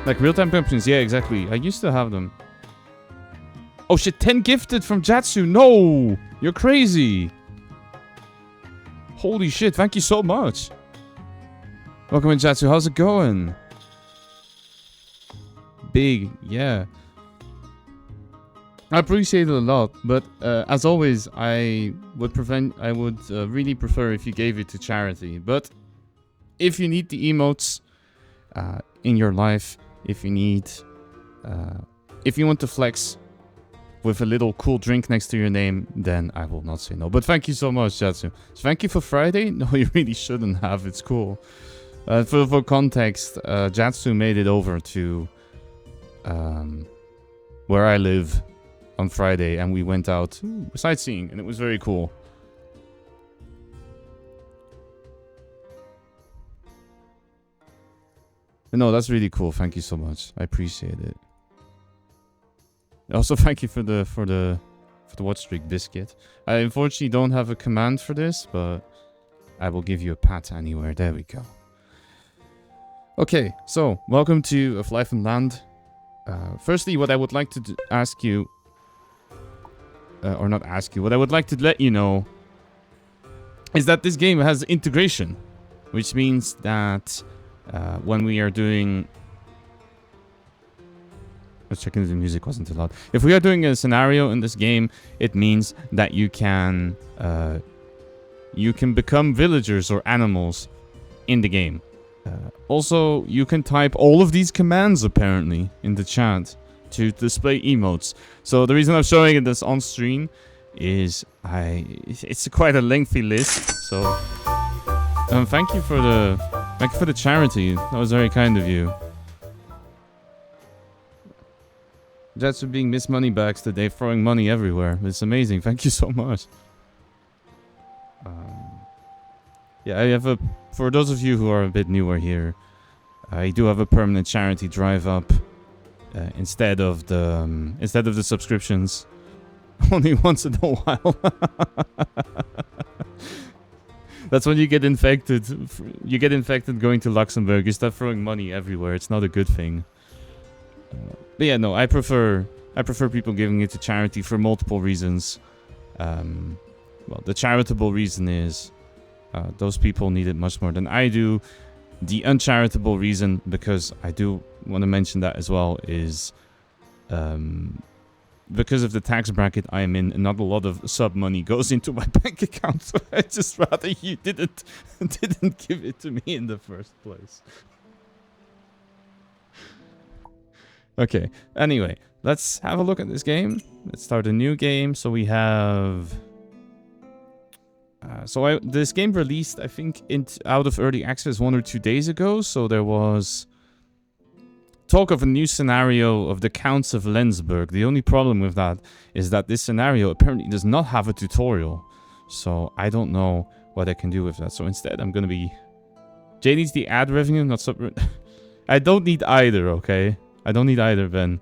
Like real-time pumpkins, yeah, exactly. I used to have them. Oh shit, 10 gifted from Jatsu. No! You're crazy. Holy shit, thank you so much. Welcome in, Jatsu. How's it going? Big, yeah. I appreciate it a lot, but as always, I would really prefer if you gave it to charity. But if you need the emotes in your life, if you want to flex with a little cool drink next to your name, then I will not say no. But thank you so much, Jatsu. So thank you for Friday. No, you really shouldn't have. It's cool. For context, Jatsu made it over to where I live on Friday, and we went out sightseeing, and it was very cool. No, that's really cool. Thank you so much. I appreciate it. Also, thank you for the watch streak biscuit. I unfortunately don't have a command for this, but I will give you a pat anywhere. There we go. Okay, so welcome to Of Life and Land. Firstly, what I would like to ask you, or not ask you, what I would like to let you know is that this game has integration, which means that when we are doing... I was checking if the music wasn't too loud. If we are doing a scenario in this game, it means that you can become villagers or animals in the game. Also, you can type all of these commands apparently in the chat to display emotes. So the reason I'm showing this on screen is it's quite a lengthy list. So thank you for the charity. That was very kind of you. That's for being Miss Moneybags today, throwing money everywhere. It's amazing. Thank you so much. Yeah, I have for those of you who are a bit newer here, I do have a permanent charity drive up instead of the subscriptions. Only once in a while. That's when you get infected. You get infected going to Luxembourg. You start throwing money everywhere. It's not a good thing. But yeah, no, I prefer people giving it to charity for multiple reasons. Well, the charitable reason is those people need it much more than I do. The uncharitable reason, because I do want to mention that as well, is because of the tax bracket I am in, not a lot of sub money goes into my bank account. So I just rather you didn't give it to me in the first place. Okay, anyway, let's have a look at this game. Let's start a new game. So we have... this game released, I think, out of early access 1 or 2 days ago. So there was talk of a new scenario of the Counts of Lensburg. The only problem with that is that this scenario apparently does not have a tutorial. So I don't know what I can do with that. So instead, I'm going to be... Jay needs the ad revenue, not sub... I don't need either, okay? I don't need either, Ben.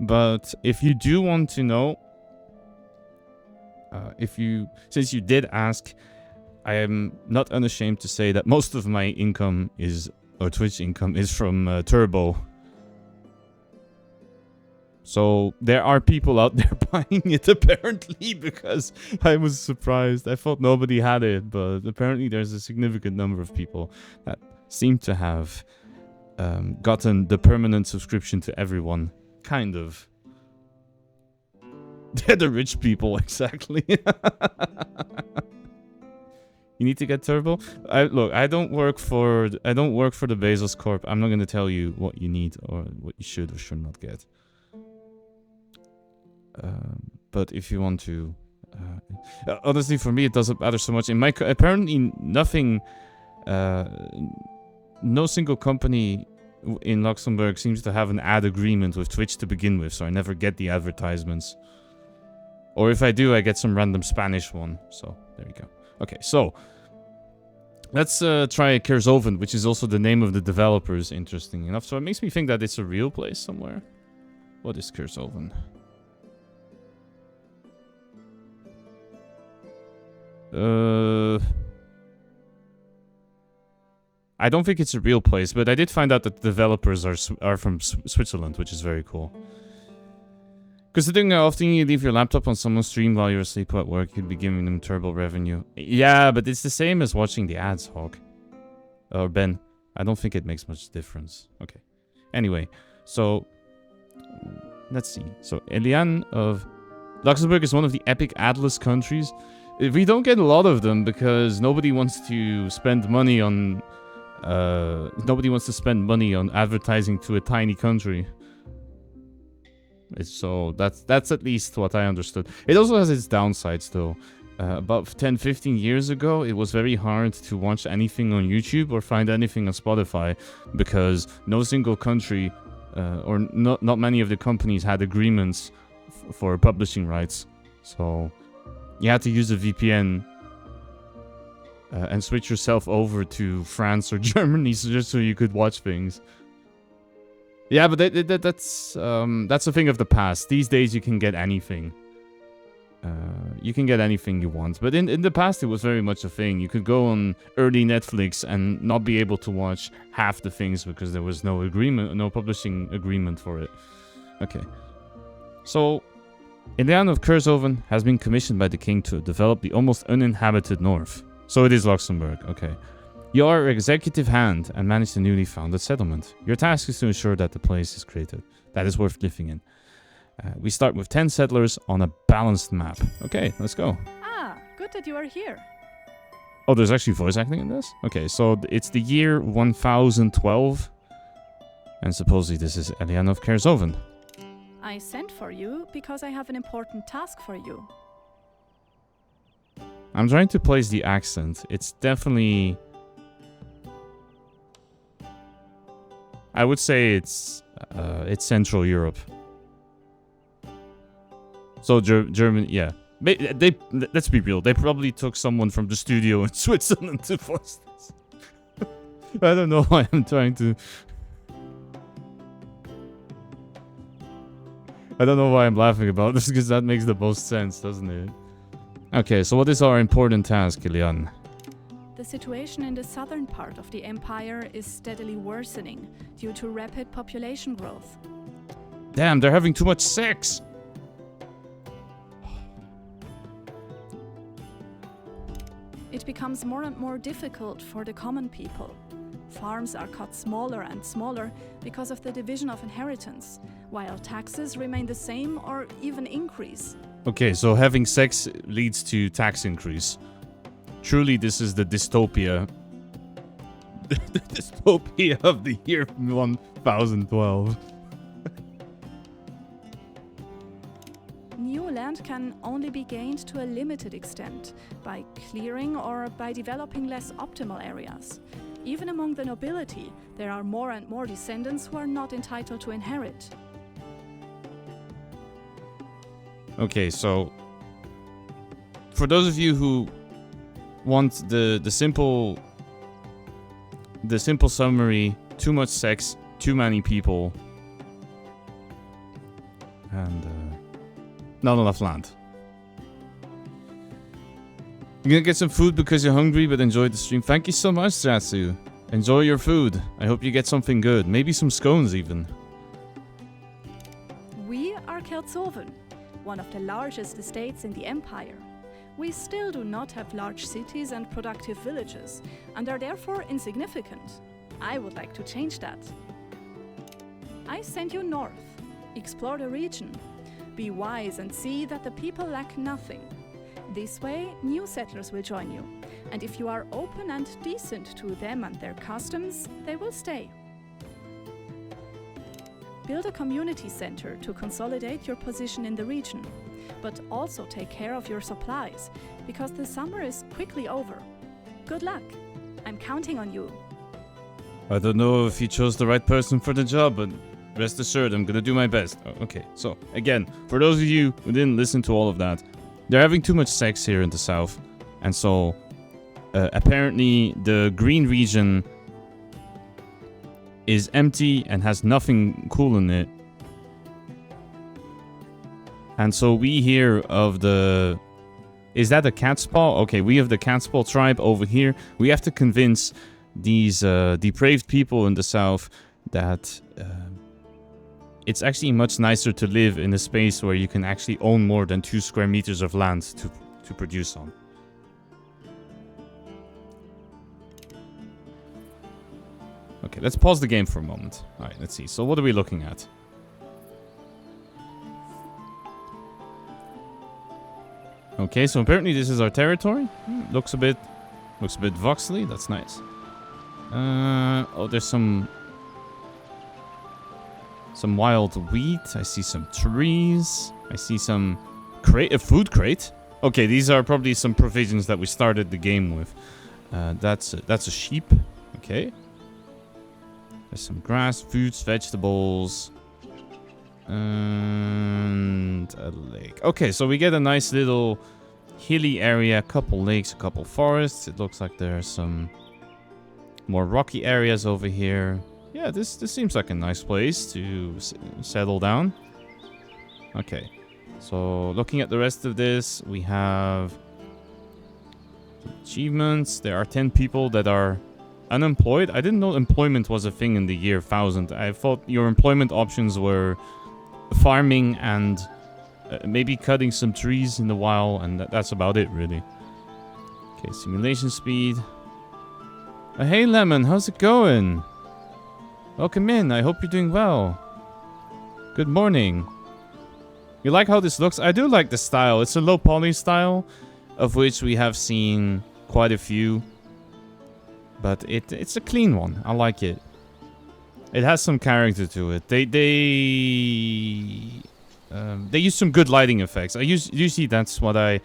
But if you do want to know, since you did ask, I am not unashamed to say that most of my income or Twitch income is from Turbo. So there are people out there buying it apparently, because I was surprised. I thought nobody had it, but apparently there's a significant number of people that seem to have gotten the permanent subscription to everyone. Kind of. They're the rich people, exactly. You need to get Turbo? Look, I don't work for the Bezos Corp. I'm not going to tell you what you need or what you should or should not get. But if you want to... honestly, for me, it doesn't matter so much. Apparently, nothing... no single company in Luxembourg seems to have an ad agreement with Twitch to begin with, so I never get the advertisements. Or if I do, I get some random Spanish one. So, there you go. Okay, so... let's try Kerzoven, which is also the name of the developers, interesting enough. So it makes me think that it's a real place somewhere. What is Kerzoven? I don't think it's a real place, but I did find out that the developers are from Switzerland, which is very cool. Considering how often you leave your laptop on someone's stream while you're asleep at work, you'd be giving them turbo revenue. Yeah, but it's the same as watching the ads, Hawk. Or Ben. I don't think it makes much difference. Okay. Anyway, so let's see. So Eliane of Luxembourg is one of the epic Atlas countries. We don't get a lot of them because nobody wants to spend money on advertising to a tiny country. So that's at least what I understood. It also has its downsides though. About 10-15 years ago, it was very hard to watch anything on YouTube or find anything on Spotify because no single country or not many of the companies had agreements for publishing rights. So you had to use a VPN and switch yourself over to France or Germany just so you could watch things. Yeah, but that's a thing of the past. These days you can get anything. You can get anything you want. But in the past it was very much a thing. You could go on early Netflix and not be able to watch half the things because there was no agreement, no publishing agreement for it. Okay. So, Eliane of Kurzhoven has been commissioned by the king to develop the almost uninhabited north. So it is Luxembourg, okay. You are executive hand and manage the newly founded settlement. Your task is to ensure that the place is created that is worth living in. We start with 10 settlers on a balanced map. Okay, let's go. Ah, good that you are here. Oh, there's actually voice acting in this? Okay, so it's the year 1012. And supposedly this is Eliane of Kurzhoven. I sent for you because I have an important task for you. I'm trying to place the accent. It's definitely... I would say it's Central Europe. So German, yeah. Let's be real. They probably took someone from the studio in Switzerland to voice this. I don't know why I'm trying to... I don't know why I'm laughing about this, because that makes the most sense, doesn't it? Okay, so what is our important task, Eliane? The situation in the southern part of the empire is steadily worsening due to rapid population growth. Damn, they're having too much sex! It becomes more and more difficult for the common people. Farms are cut smaller and smaller because of the division of inheritance, while taxes remain the same or even increase. Okay, so having sex leads to tax increase. Truly, this is the dystopia. The dystopia of the year 1012. New land can only be gained to a limited extent by clearing or by developing less optimal areas. Even among the nobility, there are more and more descendants who are not entitled to inherit. Okay, so for those of you who want the simple summary, too much sex, too many people, and not enough land. You're gonna get some food because you're hungry, but enjoy the stream. Thank you so much, Zatsu. Enjoy your food. I hope you get something good. Maybe some scones even. We are Kurzhoven, one of the largest estates in the empire. We still do not have large cities and productive villages, and are therefore insignificant. I would like to change that. I send you north. Explore the region. Be wise and see that the people lack nothing. This way, new settlers will join you, and if you are open and decent to them and their customs, they will stay. Build a community center to consolidate your position in the region, but also take care of your supplies, because the summer is quickly over. Good luck. I'm counting on you. I don't know if you chose the right person for the job, but rest assured, I'm gonna do my best. Okay, so again, for those of you who didn't listen to all of that, they're having too much sex here in the south, and so apparently the green region is empty and has nothing cool in it. And so we hear of the... Is that a Catspaw? Okay, we have the Catspaw tribe over here. We have to convince these depraved people in the south that it's actually much nicer to live in a space where you can actually own more than 2 square meters of land to produce on. Okay, let's pause the game for a moment. Alright, let's see. So what are we looking at? Okay, so apparently this is our territory. Looks a bit voxely. That's nice. Oh, there's some wild wheat. I see some trees. I see some a food crate. Okay, these are probably some provisions that we started the game with. That's a sheep. Okay. There's some grass, fruits, vegetables, and a lake. Okay, so we get a nice little hilly area, a couple lakes, a couple forests. It looks like there are some more rocky areas over here. Yeah, this seems like a nice place to settle down. Okay, so looking at the rest of this, we have achievements. There are 10 people that are unemployed. I didn't know employment was a thing in the year 1000. I thought your employment options were farming and maybe cutting some trees in the wild, and that's about it, really. Okay, simulation speed. Hey, Lemon, how's it going? Welcome in. I hope you're doing well. Good morning. You like how this looks? I do like the style. It's a low poly style, of which we have seen quite a few. But it's a clean one. I like it. It has some character to it. They use some good lighting effects. Usually that's what I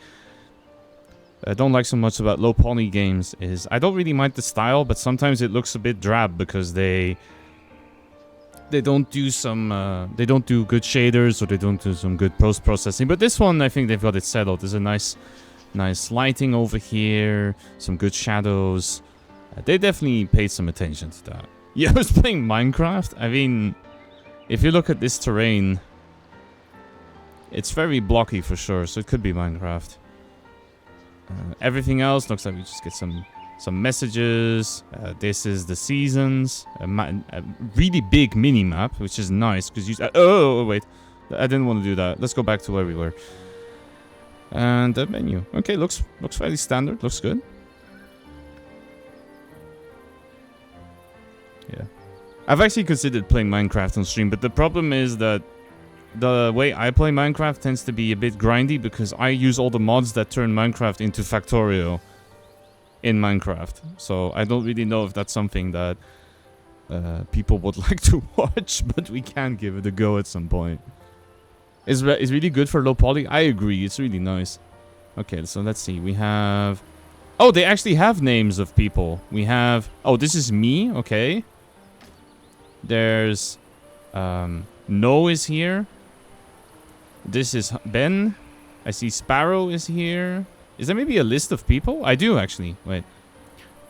don't like so much about low poly games. Is I don't really mind the style, but sometimes it looks a bit drab because they don't do good shaders, or they don't do some good post processing. But this one, I think they've got it settled. There's a nice lighting over here, some good shadows. They definitely paid some attention to that. Yeah, I was playing Minecraft. I mean, if you look at this terrain, it's very blocky for sure, so it could be Minecraft. Everything else looks like we just get some messages. This is the seasons. A really big mini map, which is nice because you. Oh wait, I didn't want to do that. Let's go back to where we were. And the menu. Okay, looks fairly standard. Looks good. Yeah, I've actually considered playing Minecraft on stream, but the problem is that the way I play Minecraft tends to be a bit grindy because I use all the mods that turn Minecraft into Factorio in Minecraft. So I don't really know if that's something that people would like to watch, but we can give it a go at some point. It's really good for low poly. I agree, it's really nice. Okay, so let's see. We have... Oh, they actually have names of people. We have... Oh, this is me, okay. There's... No is here. This is Ben. I see Sparrow is here. Is there maybe a list of people? I do, actually. Wait.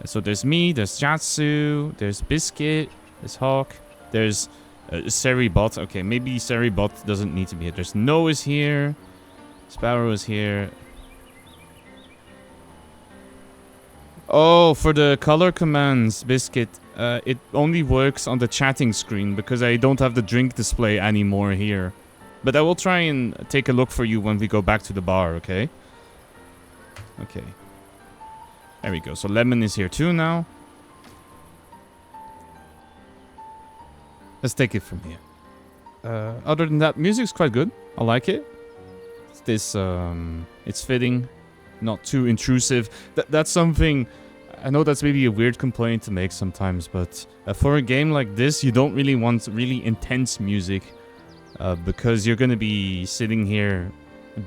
So there's me, there's Jatsu, there's Biscuit, there's Hawk, there's Seribot. Okay, maybe Seribot doesn't need to be here. There's No is here. Sparrow is here. Oh, for the color commands, Biscuit, it only works on the chatting screen because I don't have the drink display anymore here. But I will try and take a look for you when we go back to the bar, okay? Okay. There we go. So Lemon is here too now. Let's take it from here. Other than that, music's quite good. I like it. It's fitting. Not too intrusive. That's something... I know that's maybe a weird complaint to make sometimes, but for a game like this, you don't really want really intense music. Because you're going to be sitting here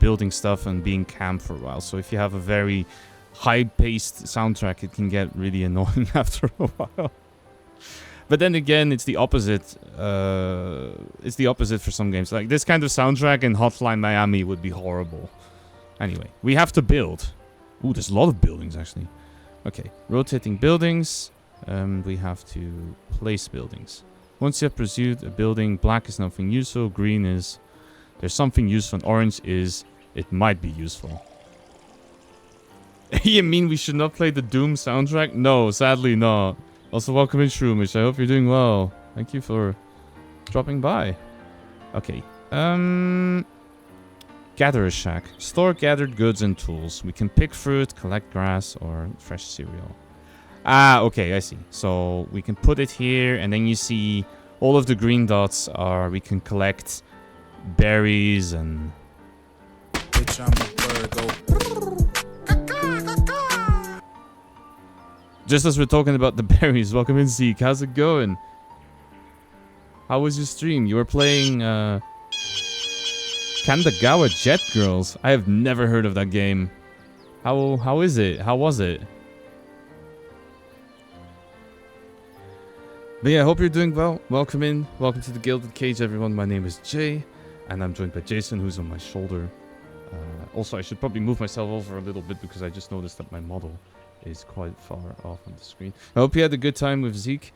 building stuff and being camped for a while. So if you have a very high-paced soundtrack, it can get really annoying after a while. But then again, it's the opposite. It's the opposite for some games. Like this kind of soundtrack in Hotline Miami would be horrible. Anyway, we have to build. Ooh, there's a lot of buildings, actually. Okay, rotating buildings. We have to place buildings. Once you have pursued a building, black is nothing useful, green is there's something useful, and orange is it might be useful. You mean we should not play the Doom soundtrack? No, sadly not. Also, welcome in, Shroomish. I hope you're doing well. Thank you for dropping by. Okay. Gatherer's shack. Store gathered goods and tools. We can pick fruit, collect grass, or fresh cereal. Ah, okay, I see. So we can put it here, and then you see all of the green dots are we can collect berries and... Bitch, I'm a Virgo. Just as we're talking about the berries, welcome in, Zeke. How's it going? How was your stream? You were playing, Kandagawa Jet Girls. I have never heard of that game. How is it? How was it? But yeah, I hope you're doing well. Welcome in. Welcome to the Gilded Cage, everyone. My name is Jay, and I'm joined by Jason, who's on my shoulder. Also, I should probably move myself over a little bit because I just noticed that my model is quite far off on the screen. I hope you had a good time with Zeke.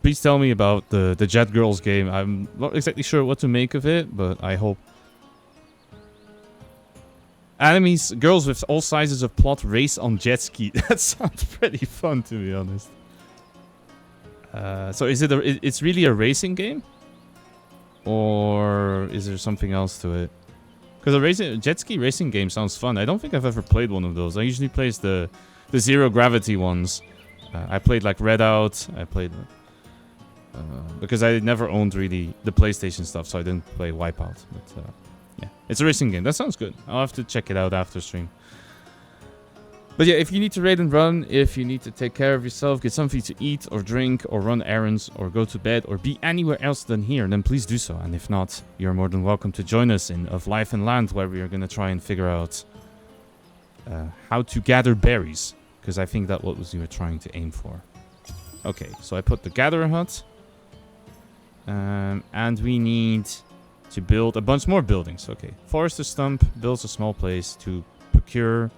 Please tell me about the Jet Girls game. I'm not exactly sure what to make of it, but I hope... Enemies, girls with all sizes of plot race on jet ski. That sounds pretty fun, to be honest. So is it it's really a racing game? Or is there something else to it? Because a jet ski racing game sounds fun. I don't think I've ever played one of those. I usually play the zero gravity ones. I played like Redout. I played... because I never owned really the PlayStation stuff, so I didn't play Wipeout. But yeah, it's a racing game. That sounds good. I'll have to check it out after stream. But yeah, if you need to raid and run, if you need to take care of yourself, get something to eat or drink, or run errands, or go to bed, or be anywhere else than here, then please do so. And if not, you're more than welcome to join us in Of Life and Land, where we are going to try and figure out how to gather berries. Because I think that was you were trying to aim for. Okay, so I put the gatherer hut. And we need to build a bunch more buildings. Okay, Forester Stump builds a small place to procure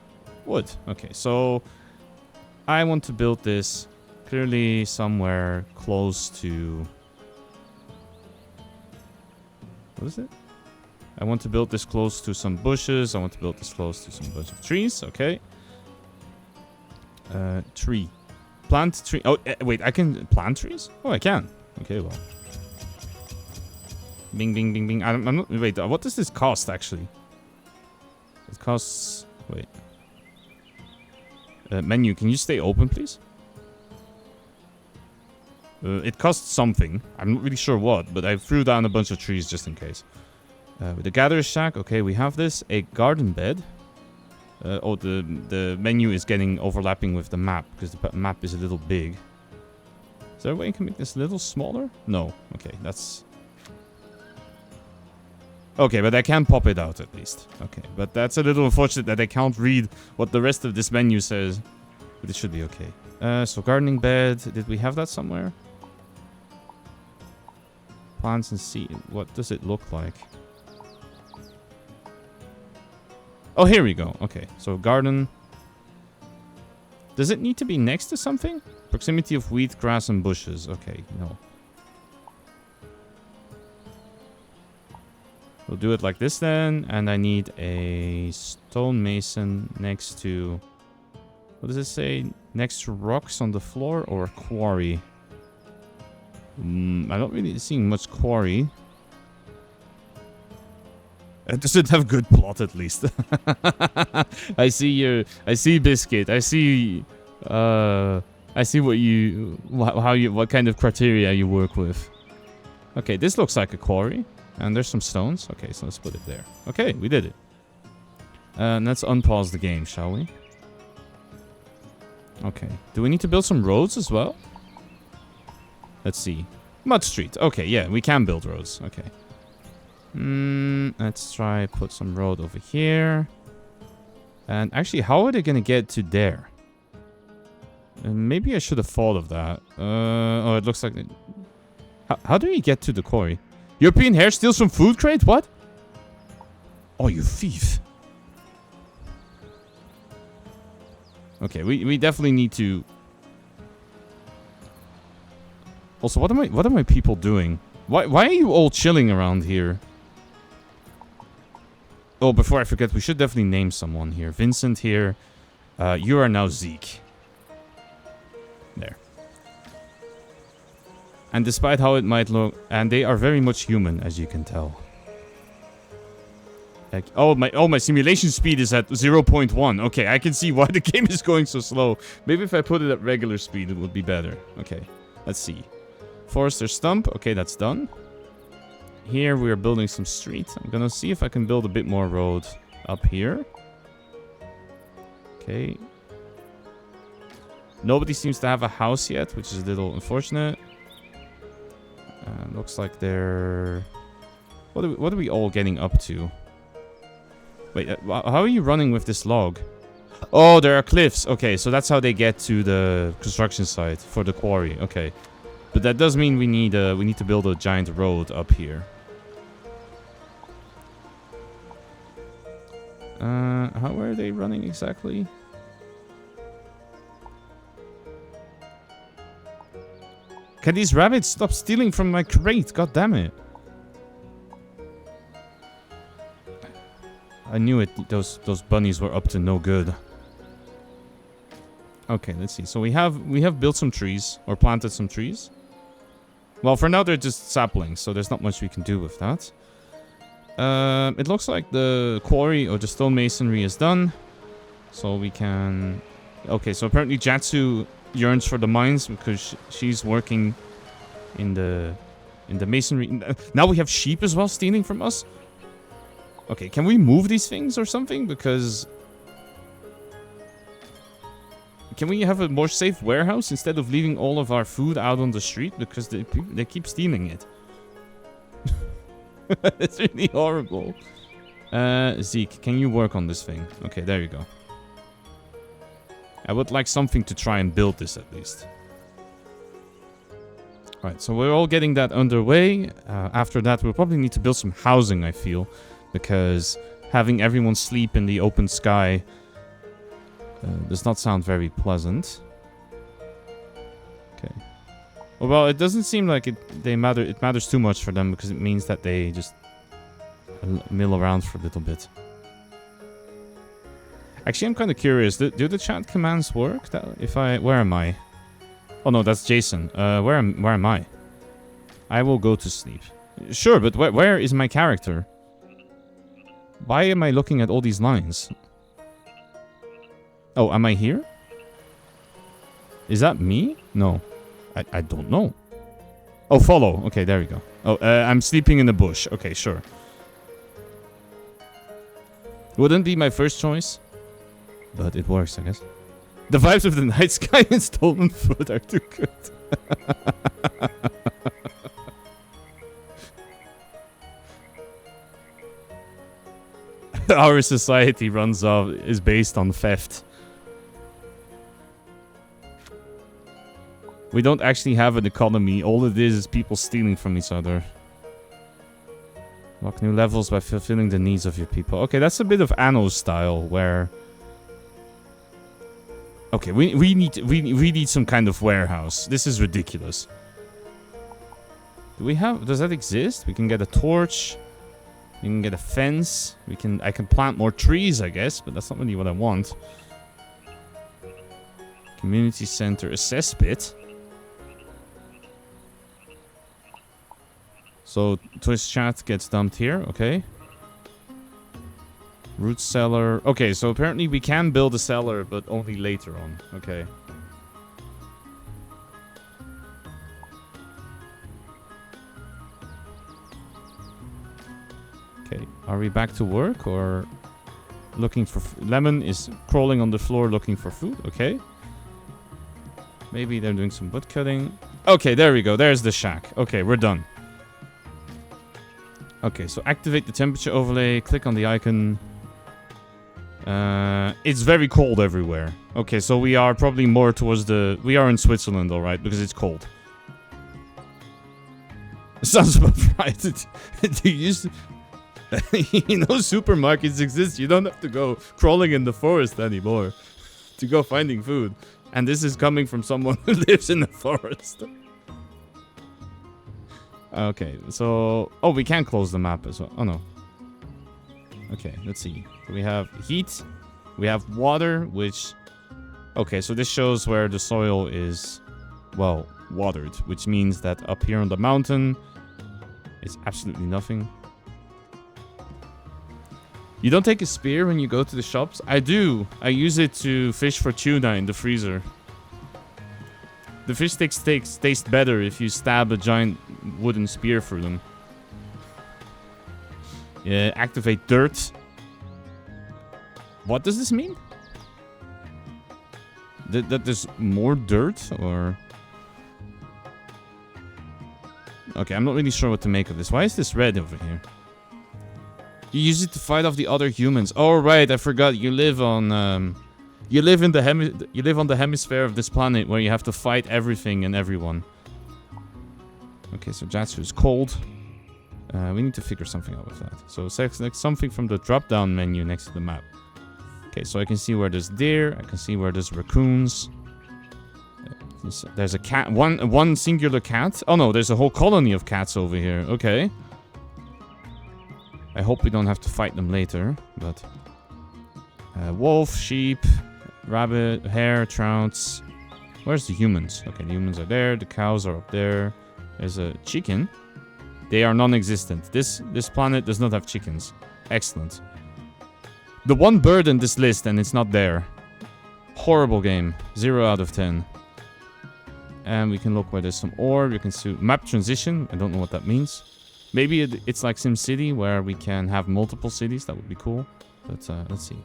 wood. Okay, so I want to build this clearly somewhere close to... What is it? I want to build this close to some bushes. I want to build this close to some bunch of trees. Okay. Tree. Plant tree. Oh, wait, I can plant trees? Oh, I can. Okay, well. Bing, bing, bing, bing. I'm not... Wait, what does this cost, actually? It costs... Wait. Menu, can you stay open, please? It costs something. I'm not really sure what, but I threw down a bunch of trees just in case. With the Gatherer's Shack, okay, we have this. A garden bed. Oh, the menu is getting overlapping with the map, because the map is a little big. Is there a way you can make this a little smaller? No. Okay, that's... Okay, but I can pop it out at least. Okay, but that's a little unfortunate that I can't read what the rest of this menu says. But it should be okay. So gardening bed. Did we have that somewhere? Plants and seed. What does it look like? Oh, here we go. Okay, so garden. Does it need to be next to something? Proximity of wheat, grass, and bushes. Okay, no. We'll do it like this then, and I need a stonemason next to... What does it say? Next to rocks on the floor or a quarry? I'm not really seeing much quarry. Does it have good plot at least? I see Biscuit. I see what kind of criteria you work with. Okay, this looks like a quarry. And there's some stones. Okay, so let's put it there. Okay, we did it. Let's unpause the game, shall we? Okay. Do we need to build some roads as well? Let's see. Mud Street. Okay, yeah, we can build roads. Okay. Let's try put some road over here. And actually, how are they going to get to there? Maybe I should have thought of that. Oh, it looks like... How do we get to the quarry? European hare steals from food crate? What? Oh, you thief. Okay, we definitely need to... Also, what are my people doing? Why are you all chilling around here? Oh, before I forget, we should definitely name someone here. Vincent here. You are now Zeke. And despite how it might look, and they are very much human, as you can tell. Like, oh my simulation speed is at 0.1. Okay, I can see why the game is going so slow. Maybe if I put it at regular speed, it would be better. Okay, let's see. Forester stump. Okay, that's done. Here we are building some streets. I'm gonna see if I can build a bit more road up here. Okay. Nobody seems to have a house yet, which is a little unfortunate. Looks like they're... What are we all getting up to? Wait, how are you running with this log? Oh, there are cliffs. Okay, so that's how they get to the construction site for the quarry. Okay. But that does mean we need to build a giant road up here. How are they running exactly? Can these rabbits stop stealing from my crate? God damn it. I knew it. Those bunnies were up to no good. Okay, let's see. So we have built some trees or planted some trees. Well, for now they're just saplings, so there's not much we can do with that. It looks like the quarry or the stonemasonry is done, so we can. Okay, so apparently Jatsu yearns for the mines because she's working in the masonry. Now we have sheep as well stealing from us. Okay, can we move these things or something? Because... Can we have a more safe warehouse instead of leaving all of our food out on the street? Because they keep stealing it. It's really horrible. Zeke, can you work on this thing? Okay, there you go. I would like something to try and build this at least. Alright, so we're all getting that underway. After that, we'll probably need to build some housing, I feel. Because having everyone sleep in the open sky does not sound very pleasant. Okay. Well, it doesn't seem like it matters too much for them because it means that they just mill around for a little bit. Actually, I'm kind of curious. Do the chat commands work? Where am I? Oh no, that's Jason. Where am I? I will go to sleep. Sure, but where is my character? Why am I looking at all these lines? Oh, am I here? Is that me? No. I don't know. Oh, follow. Okay, there we go. Oh, I'm sleeping in the bush. Okay, sure. Wouldn't be my first choice. But it works, I guess. The vibes of the night sky and stolen food are too good. Our society is based on theft. We don't actually have an economy. All it is people stealing from each other. Lock new levels by fulfilling the needs of your people. Okay, that's a bit of Anno style where... Okay, we need some kind of warehouse. This is ridiculous. Does that exist? We can get a torch. We can get a fence. I can plant more trees, I guess, but that's not really what I want. Community center, a cesspit. So Twist chat gets dumped here, okay. Root cellar. Okay, so apparently we can build a cellar, but only later on. Okay. Okay, are we back to work or looking for... Lemon is crawling on the floor looking for food. Okay. Maybe they're doing some wood cutting. Okay, there we go. There's the shack. Okay, we're done. Okay, so activate the temperature overlay. Click on the icon. It's very cold everywhere. Okay, so we are probably more towards the... We are in Switzerland, alright, because it's cold. Sounds about right. You know, supermarkets exist. You don't have to go crawling in the forest anymore to go finding food. And this is coming from someone who lives in the forest. Okay, so... Oh, we can close the map as well. Oh, no. Okay, let's see. We have heat. We have water, which... Okay, so this shows where the soil is... Well, watered, which means that up here on the mountain is absolutely nothing. You don't take a spear when you go to the shops? I do. I use it to fish for tuna in the freezer. The fish sticks taste better if you stab a giant wooden spear through them. Yeah, activate dirt. What does this mean? That there's more dirt, or... Okay, I'm not really sure what to make of this. Why is this red over here? You use it to fight off the other humans. Oh, right, I forgot. You live on, you live on the hemisphere of this planet where you have to fight everything and everyone. Okay, so Jatsu is cold. We need to figure something out with that. So select something from the drop-down menu next to the map. Okay, so I can see where there's deer. I can see where there's raccoons. There's a cat. One singular cat. Oh no, there's a whole colony of cats over here. Okay. I hope we don't have to fight them later, but... wolf, sheep, rabbit, hare, trouts. Where's the humans? Okay, the humans are there. The cows are up there. There's a chicken. They are non-existent. This planet does not have chickens. Excellent. The one bird in this list and it's not there. Horrible game. 0 out of 10. And we can look where there's some ore. We can see map transition. I don't know what that means. Maybe it's like SimCity where we can have multiple cities. That would be cool. But let's see.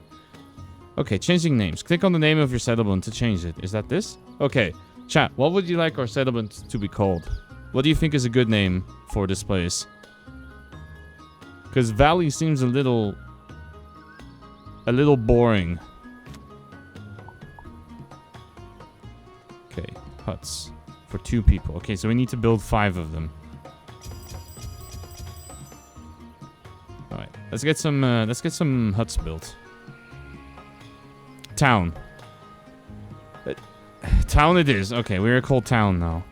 Okay, changing names. Click on the name of your settlement to change it. Is that this? Okay. Chat, what would you like our settlement to be called? What do you think is a good name for this place? Because Valley seems a little boring. Okay, huts for 2 people. Okay, so we need to build 5 of them. All right, let's get some huts built. Town. Town it is. Okay, we're called town now.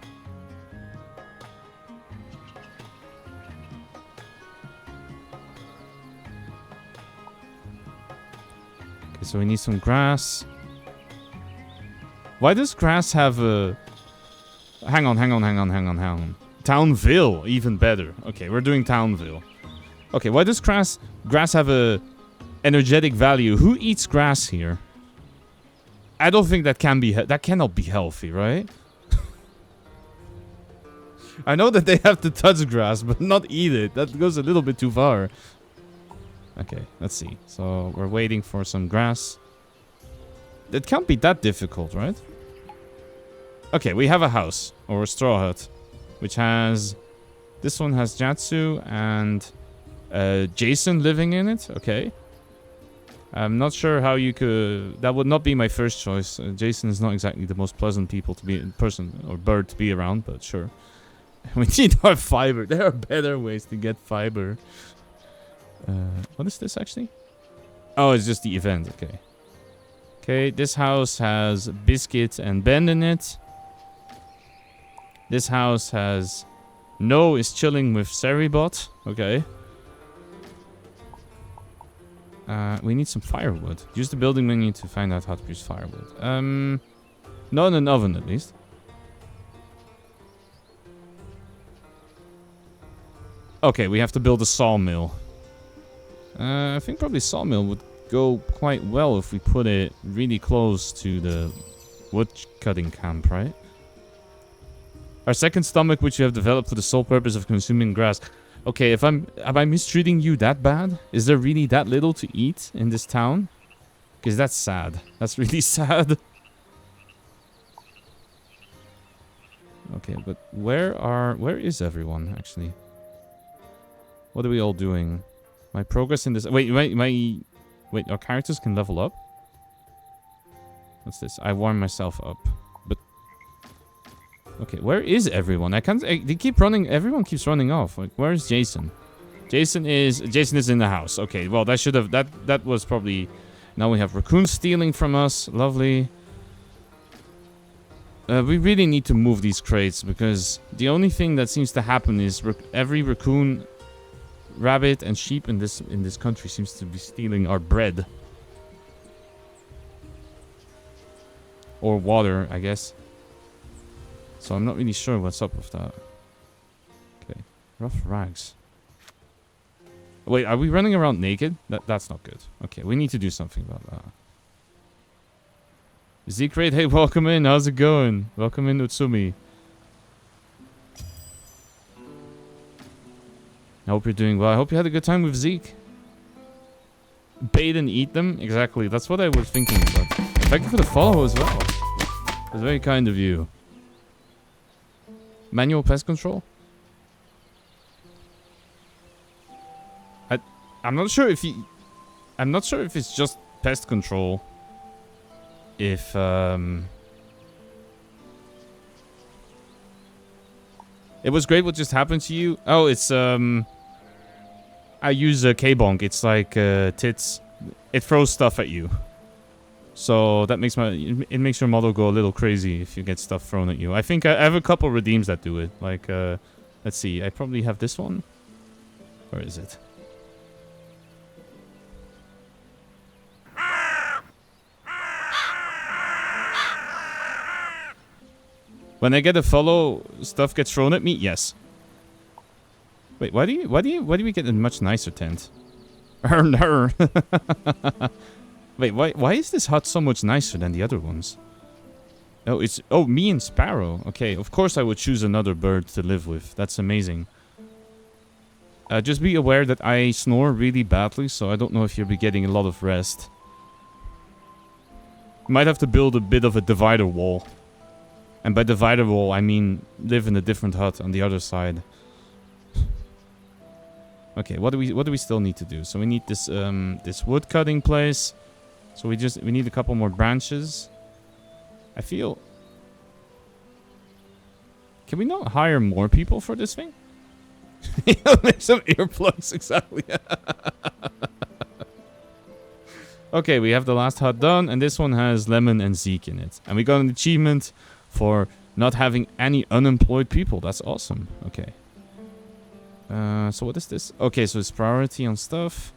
Okay, so we need some grass. Why does grass have a... Hang on. Townville, even better. Okay, we're doing Townville. Okay, why does grass have a energetic value? Who eats grass here? I don't think that cannot be healthy, right? I know that they have to touch grass, but not eat it. That goes a little bit too far. Okay, let's see. So we're waiting for some grass. It can't be that difficult, right? Okay, we have a house, or a straw hut, which has... This one has Jatsu and Jason living in it. Okay. I'm not sure how you could... That would not be my first choice. Jason is not exactly the most pleasant person or bird to be around, but sure. We need our fiber. There are better ways to get fiber. What is this actually? Oh, it's just the event. Okay. Okay, this house has Biscuit and Ben in it. This house has... No is chilling with Seribot. Okay. We need some firewood. Use the building menu to find out how to use firewood. Not in an oven, at least. Okay, we have to build a sawmill. I think probably sawmill would go quite well if we put it really close to the wood cutting camp, right? Our second stomach, which you have developed for the sole purpose of consuming grass. Okay, am I mistreating you that bad? Is there really that little to eat in this town? Because that's sad. That's really sad. Okay, but where is everyone, actually? What are we all doing? My progress in this... Wait, our characters can level up? What's this? I warm myself up. But... Okay, where is everyone? They keep running... Everyone keeps running off. Like, where is Jason? Jason is in the house. Okay, well, that should have... That was probably... Now we have raccoons stealing from us. Lovely. We really need to move these crates, because the only thing that seems to happen is every raccoon... Rabbit and sheep in this country seems to be stealing our bread. Or water, I guess. So I'm not really sure what's up with that. Okay. Rough rags. Wait, are we running around naked? That's not good. Okay, we need to do something about that. Zeke-Raid, hey, welcome in. How's it going? Welcome in, Utsumi. I hope you're doing well. I hope you had a good time with Zeke. Bait and eat them? Exactly. That's what I was thinking about. Thank you for the follow as well. That's very kind of you. Manual pest control? I'm not sure if he... I'm not sure if it's just pest control. If, It was great what just happened to you. Oh, it's, I use a K-bonk. It's like, tits. It throws stuff at you. So that makes it makes your model go a little crazy if you get stuff thrown at you. I think I have a couple redeems that do it. Like, let's see. I probably have this one. Where is it? When I get a follow, stuff gets thrown at me? Yes. Wait, why do we get a much nicer tent? Wait, why is this hut so much nicer than the other ones? Oh, it's... Oh, me and Sparrow. Okay, of course I would choose another bird to live with. That's amazing. Just be aware that I snore really badly, so I don't know if you'll be getting a lot of rest. Might have to build a bit of a divider wall. And by divider wall, I mean live in a different hut on the other side. Okay, what do we still need to do? So we need this this wood cutting place. So we need a couple more branches. I feel... Can we not hire more people for this thing? Make some earplugs, exactly. Okay, we have the last hut done, and this one has Lemon and Zeke in it. And we got an achievement for not having any unemployed people. That's awesome. Okay. So what is this? Okay, so it's priority on stuff.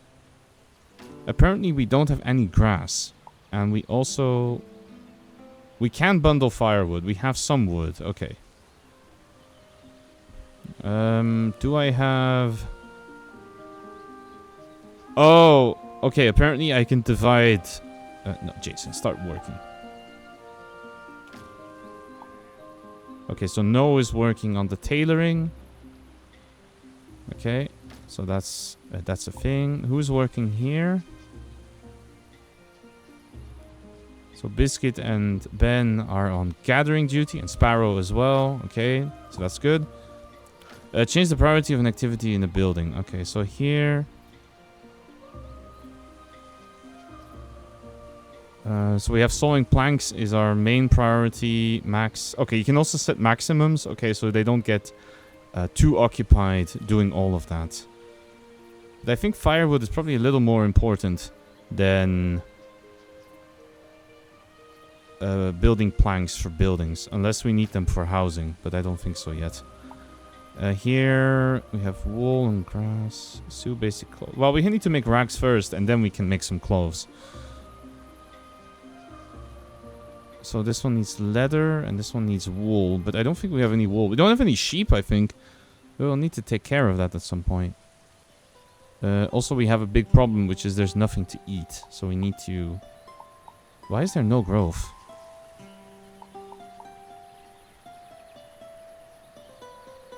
Apparently we don't have any grass. And we also... We can bundle firewood. We have some wood. Okay. Do I have... Oh, okay. Apparently I can divide... no, Jason, start working. Okay, so Noah is working on the tailoring. Okay, so that's a thing. Who's working here? So Biscuit and Ben are on gathering duty, and Sparrow as well. Okay, so that's good. Change the priority of an activity in the building. Okay, so here... so we have sawing planks is our main priority. Max. Okay, you can also set maximums. Okay, so they don't get too occupied doing all of that. But I think firewood is probably a little more important than building planks for buildings. Unless we need them for housing, but I don't think so yet. Here we have wool and grass. Sew basic clothes. Well, we need to make rags first, and then we can make some clothes. So this one needs leather, and this one needs wool. But I don't think we have any wool. We don't have any sheep, I think. We'll need to take care of that at some point. Also, we have a big problem, which is there's nothing to eat. So we need to... Why is there no growth?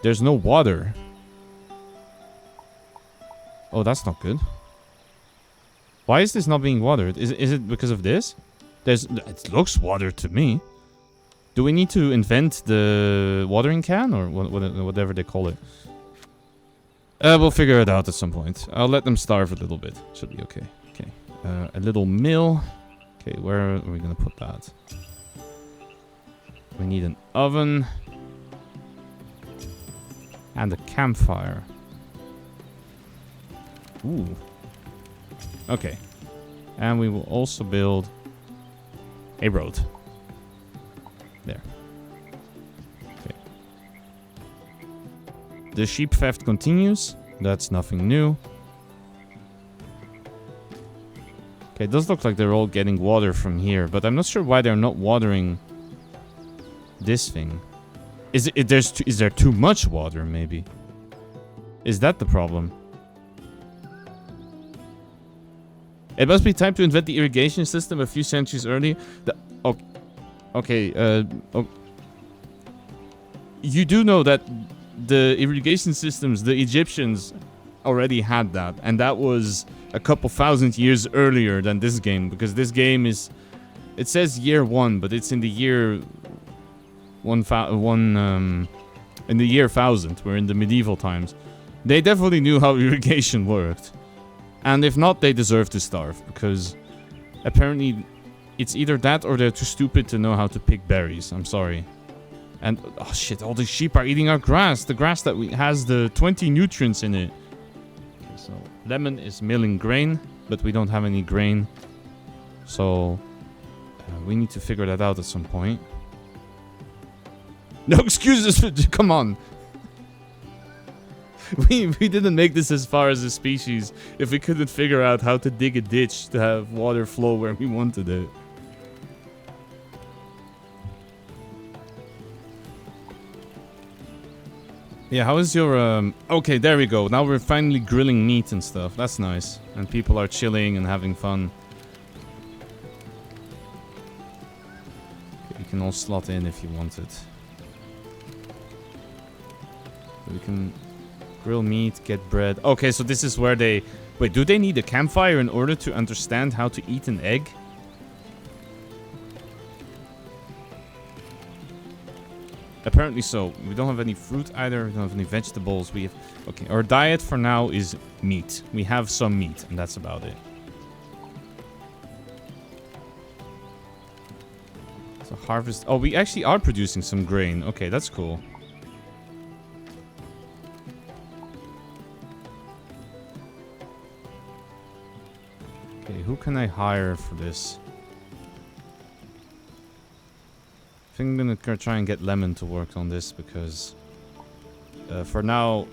There's no water. Oh, that's not good. Why is this not being watered? Is it because of this? It looks watered to me. Do we need to invent the watering can or whatever they call it? We'll figure it out at some point. I'll let them starve a little bit. Should be okay. Okay. A little mill. Okay, where are we gonna put that? We need an oven. And a campfire. Ooh. Okay. And we will also build a road. There. Okay. The sheep theft continues. That's nothing new. Okay, it does look like they're all getting water from here, but I'm not sure why they're not watering this thing. Is there too much water, maybe? Is that the problem? It must be time to invent the irrigation system a few centuries earlier. You do know that the irrigation systems, the Egyptians already had that. And that was a couple thousand years earlier than this game. Because this game is... It says year 1, but it's in the year... in the year 1000. We're in the medieval times. They definitely knew how irrigation worked. And if not, they deserve to starve. Because apparently it's either that or they're too stupid to know how to pick berries. I'm sorry. And, oh shit, all the sheep are eating our grass. The grass that has the 20 nutrients in it. Okay, so Lemon is milling grain, but we don't have any grain. So we need to figure that out at some point. No excuses, come on. We didn't make this as far as a species if we couldn't figure out how to dig a ditch to have water flow where we wanted it. Yeah, how is your, Okay, there we go. Now we're finally grilling meat and stuff. That's nice. And people are chilling and having fun. Okay, you can all slot in if you want it. We can grill meat, get bread. Okay, so this is where they... Wait, do they need a campfire in order to understand how to eat an egg? Apparently so. We don't have any fruit either. We don't have any vegetables. We have... Okay, our diet for now is meat. We have some meat, and that's about it. So harvest... Oh, we actually are producing some grain. Okay, that's cool. Okay, who can I hire for this? I think I'm gonna try and get Lemon to work on this because for now,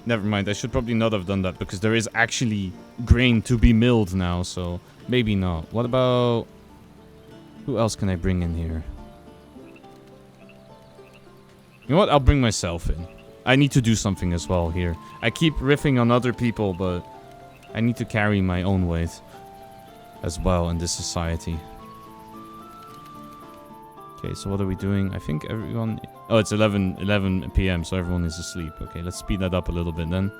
never mind. I should probably not have done that because there is actually grain to be milled now, so maybe not. What about... Who else can I bring in here? You know what? I'll bring myself in. I need to do something as well here. I keep riffing on other people, but I need to carry my own weight as well in this society. Okay, so what are we doing? I think everyone... Oh, it's 11 p.m., so everyone is asleep. Okay, let's speed that up a little bit then.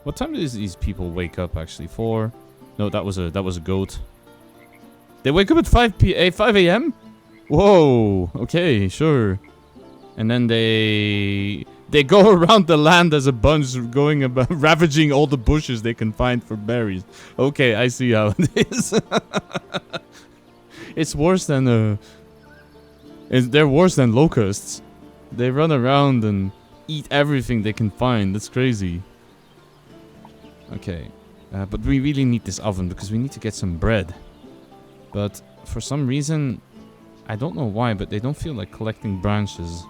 What time does these people wake up, actually? 4? No, that was a goat. They wake up at 5 a.m.? Whoa, okay, sure. And then they go around the land as a bunch, going about ravaging all the bushes they can find for berries. Okay, I see how it is. It's worse than they're worse than locusts. They run around and eat everything they can find. That's crazy. Okay, but we really need this oven because we need to get some bread. But for some reason, I don't know why, but they don't feel like collecting branches.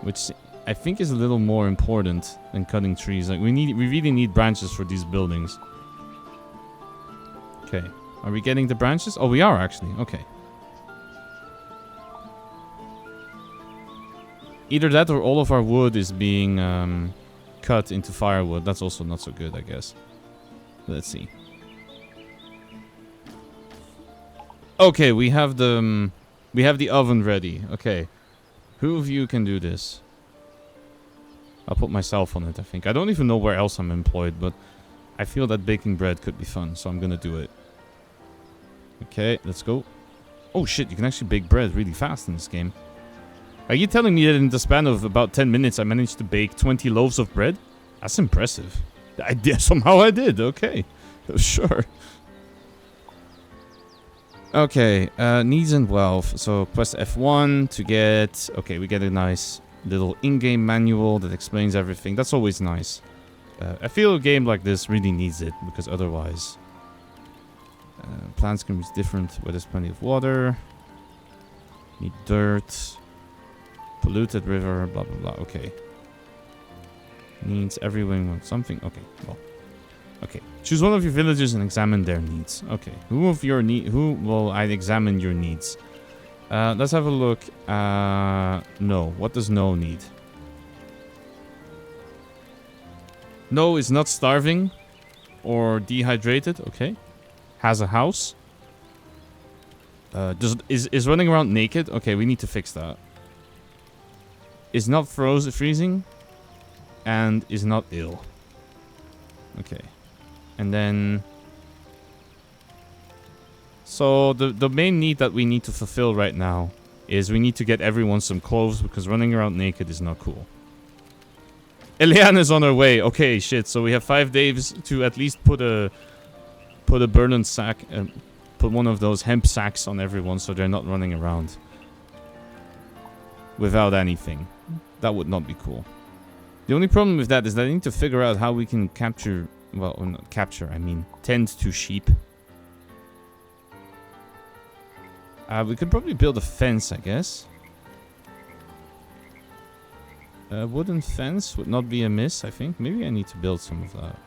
Which I think is a little more important than cutting trees. Like we really need branches for these buildings. Okay. Are we getting the branches? Oh, we are actually. Okay. Either that or all of our wood is being cut into firewood. That's also not so good, I guess. Let's see. Okay, we have the oven ready. Okay. Who of you can do this? I'll put myself on it, I think. I don't even know where else I'm employed, but I feel that baking bread could be fun, so I'm gonna do it. Okay, let's go. Oh shit, you can actually bake bread really fast in this game. Are you telling me that in the span of about 10 minutes I managed to bake 20 loaves of bread? That's impressive. Somehow I did, okay. Sure. Okay, needs and wealth. So press F1 to get... Okay, we get a nice little in-game manual that explains everything. That's always nice. I feel a game like this really needs it, because otherwise... plants can be different where there's plenty of water. Need dirt. Polluted river, blah blah blah. Okay. Needs everyone wants something. Okay, well. Okay. Choose one of your villagers and examine their needs. Okay. Who will I examine your needs? Let's have a look. No. What does no need? No is not starving or dehydrated. Okay. Has a house. Is running around naked? Okay, we need to fix that. Is not freezing. And is not ill. Okay. And then... So, the main need that we need to fulfill right now is we need to get everyone some clothes because running around naked is not cool. Eliana's on her way. Okay, shit. So we have 5 days to at least put a burden sack and put one of those hemp sacks on everyone so they're not running around without anything. That would not be cool. The only problem with that is that I need to figure out how we can capture... Well, not capture, I mean tend to sheep. We could probably build a fence, I guess. A wooden fence would not be amiss, I think. Maybe I need to build some of that.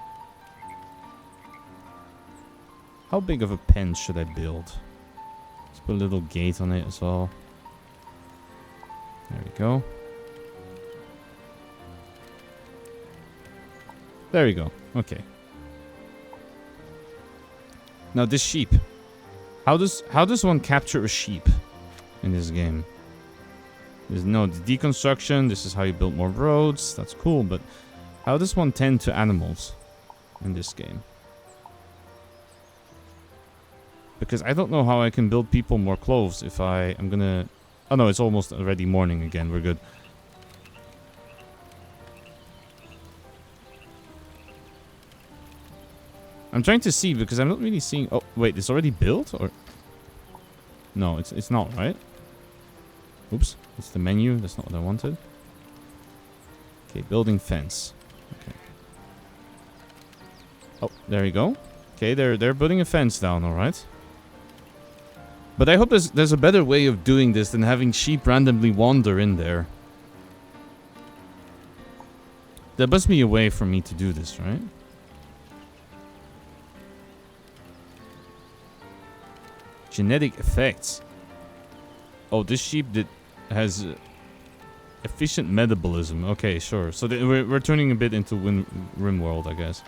How big of a pen should I build? Let's put a little gate on it as well. There we go. There we go. Okay. Now this sheep. How does one capture a sheep in this game? There's no deconstruction. This is how you build more roads. That's cool, but how does one tend to animals in this game? Because I don't know how I can build people more clothes if I'm gonna... Oh no, it's almost already morning again. We're good. I'm trying to see because I'm not really seeing... Oh, wait, it's already built? Or... No, it's not, right? Oops, it's the menu. That's not what I wanted. Okay, building fence. Okay. Oh, there you go. Okay, they're putting a fence down, alright. But I hope there's a better way of doing this than having sheep randomly wander in there. There must be a way for me to do this, right? Genetic effects. Oh, this sheep has efficient metabolism. Okay, sure. So we're turning a bit into Rimworld, I guess.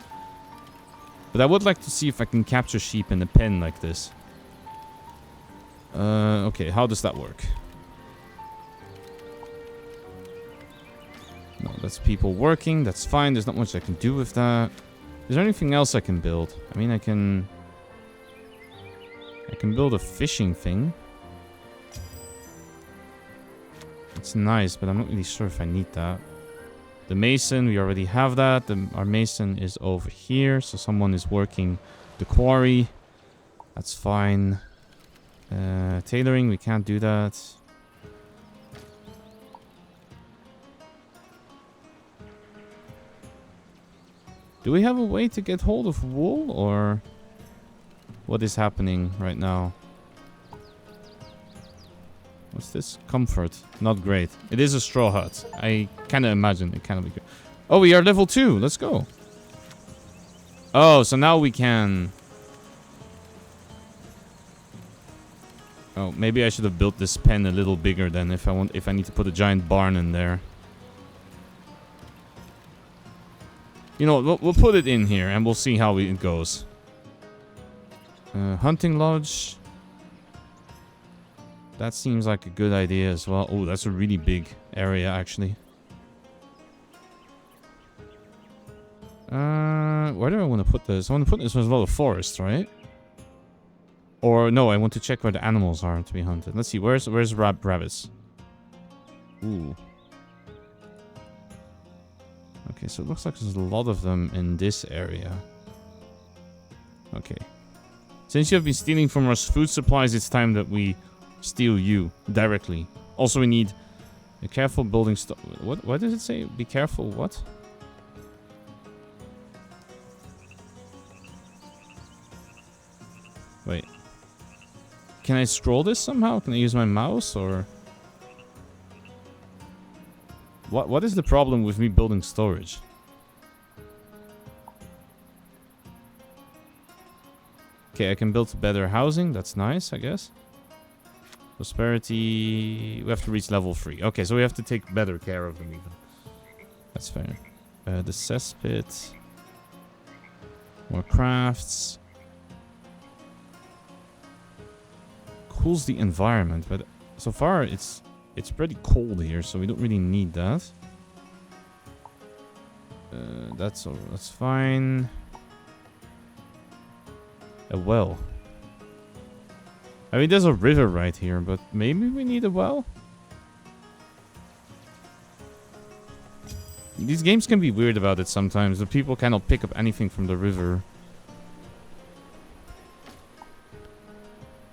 But I would like to see if I can capture sheep in a pen like this. Okay, how does that work? No, that's people working. That's fine. There's not much I can do with that. Is there anything else I can build? I mean, I can build a fishing thing. It's nice, but I'm not really sure if I need that. The mason, we already have that. Our mason is over here, so someone is working the quarry. That's fine. Tailoring, we can't do that. Do we have a way to get hold of wool, or what is happening right now? What's this? Comfort. Not great. It is a straw hut. I kind of imagine it cannot be good. Oh, we are level 2. Let's go. Oh, so now we can... Oh, maybe I should have built this pen a little bigger then if I need to put a giant barn in there. You know, we'll put it in here and we'll see how it goes. Hunting lodge. That seems like a good idea as well. Oh, that's a really big area, actually. Where do I want to put this? I want to put this with a lot of forest, right? Or no, I want to check where the animals are to be hunted. Let's see, where's rabbits? Ooh. Okay, so it looks like there's a lot of them in this area. Okay. Since you have been stealing from our food supplies, it's time that we steal you directly. Also, we need a careful building What? Why does it say be careful? What? Wait. Can I scroll this somehow? Can I use my mouse or... What is the problem with me building storage? Okay, I can build better housing. That's nice, I guess. Prosperity. We have to reach level 3. Okay, so we have to take better care of them even. That's fair. The cesspit. More crafts. Cools the environment, but so far it's pretty cold here, so we don't really need that. That's fine. A well. I mean, there's a river right here, but maybe we need a well? These games can be weird about it sometimes. The people cannot pick up anything from the river.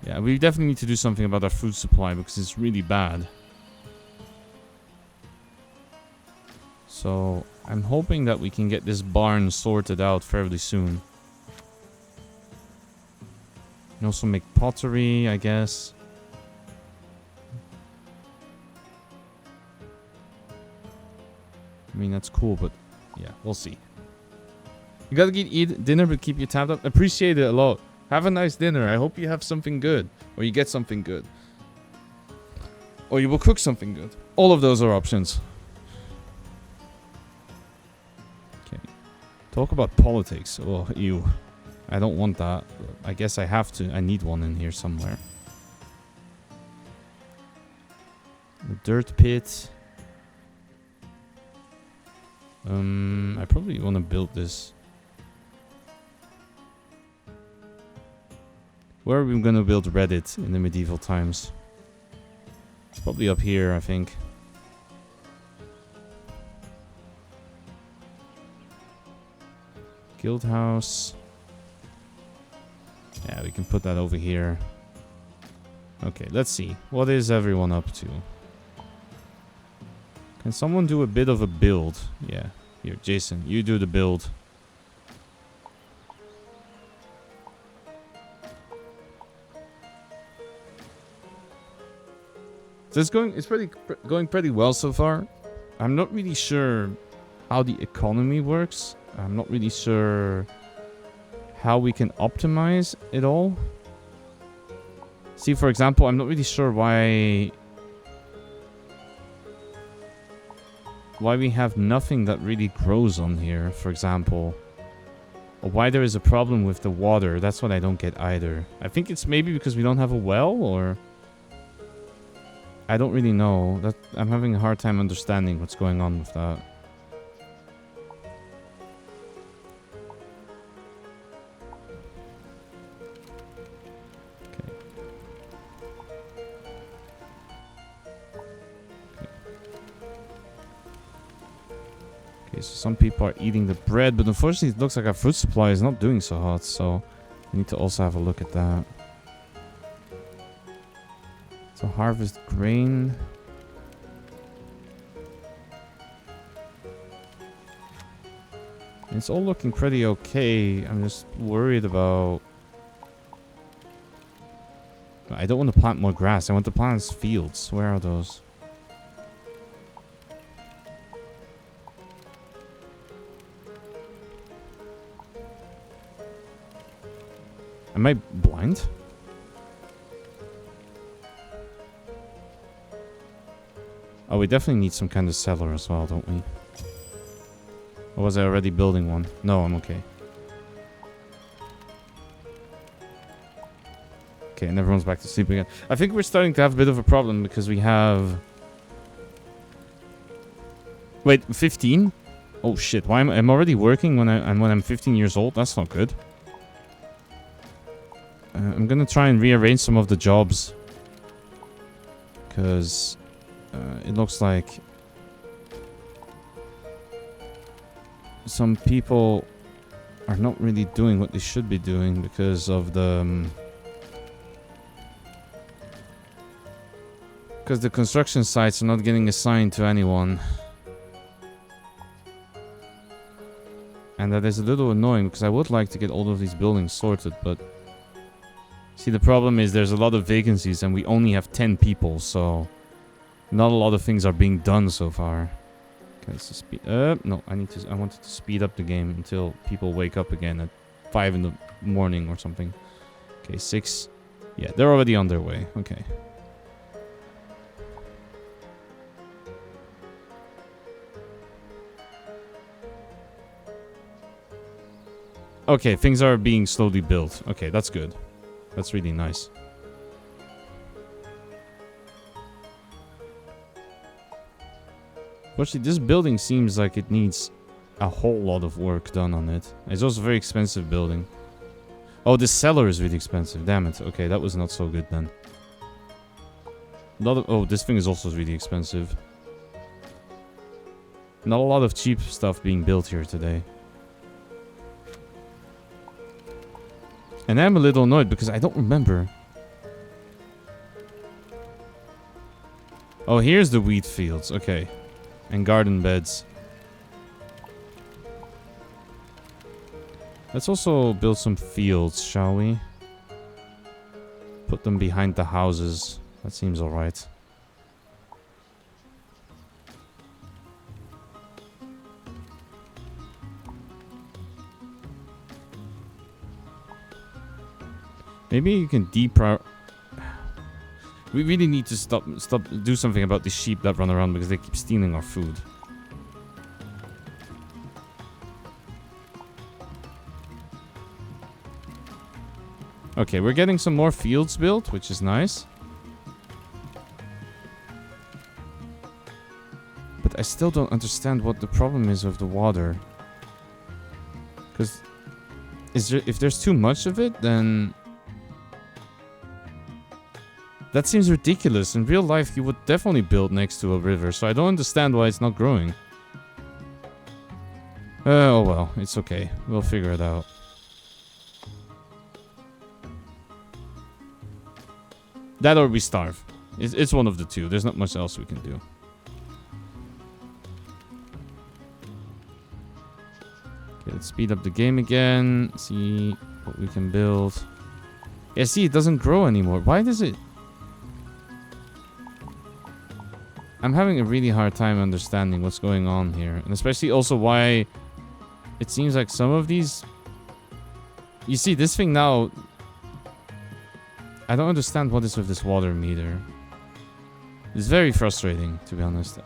Yeah, we definitely need to do something about our food supply because it's really bad. So, I'm hoping that we can get this barn sorted out fairly soon. We can also make pottery, I guess. I mean, that's cool, but yeah, we'll see. You gotta eat dinner, but keep your tab up. Appreciate it a lot. Have a nice dinner. I hope you have something good. Or you get something good. Or you will cook something good. All of those are options. Okay. Talk about politics. Oh, ew. I don't want that. I guess I have to. I need one in here somewhere. The dirt pit. I probably want to build this. Where are we gonna build Reddit in the medieval times? It's probably up here, I think. Guild house. Yeah, we can put that over here. Okay, let's see. What is everyone up to? Can someone do a bit of a build? Yeah. Here, Jason, you do the build. So it's going pretty well so far. I'm not really sure how the economy works. I'm not really sure how we can optimize it all. See, for example, I'm not really sure why we have nothing that really grows on here, for example. Or why there is a problem with the water. That's what I don't get either. I think it's maybe because we don't have a well, or I don't really know. That I'm having a hard time understanding what's going on with that. Okay, so some people are eating the bread, but unfortunately it looks like our food supply is not doing so hot, so we need to also have a look at that. So harvest grain. It's all looking pretty okay. I'm just worried about... I don't want to plant more grass. I want to plant fields. Where are those? Am I blind? Oh, we definitely need some kind of cellar as well, don't we? Or was I already building one? No, I'm okay. Okay, and everyone's back to sleep again. I think we're starting to have a bit of a problem because we have... Wait, 15? Oh shit, why am I'm already working when I'm 15 years old? That's not good. I'm gonna try and rearrange some of the jobs. Because... it looks like some people are not really doing what they should be doing because of the construction sites are not getting assigned to anyone. And that is a little annoying because I would like to get all of these buildings sorted, but see, the problem is there's a lot of vacancies and we only have 10 people, so not a lot of things are being done so far. Okay, let's just speed up. No, I wanted to speed up the game until people wake up again at 5 in the morning or something. Okay, 6. Yeah, they're already on their way. Okay. Okay, things are being slowly built. Okay, that's good. That's really nice. Actually, this building seems like it needs a whole lot of work done on it. It's also a very expensive building. Oh, this cellar is really expensive. Damn it. Okay, that was not so good then. Oh, this thing is also really expensive. Not a lot of cheap stuff being built here today. And I'm a little annoyed because I don't remember. Oh, here's the wheat fields. Okay. And garden beds. Let's also build some fields, shall we? Put them behind the houses. That seems alright. Maybe you can We really need to do something about the sheep that run around because they keep stealing our food. Okay, we're getting some more fields built, which is nice. But I still don't understand what the problem is with the water. Because if there's too much of it, then that seems ridiculous. In real life, you would definitely build next to a river, so I don't understand why it's not growing. Oh well, it's okay. We'll figure it out. That or we starve. It's one of the two. There's not much else we can do. Okay, let's speed up the game again. See what we can build. Yeah, see, it doesn't grow anymore. Why does it? I'm having a really hard time understanding what's going on here. And especially also why it seems like some of these... You see, this thing now... I don't understand what is with this water meter. It's very frustrating, to be honest.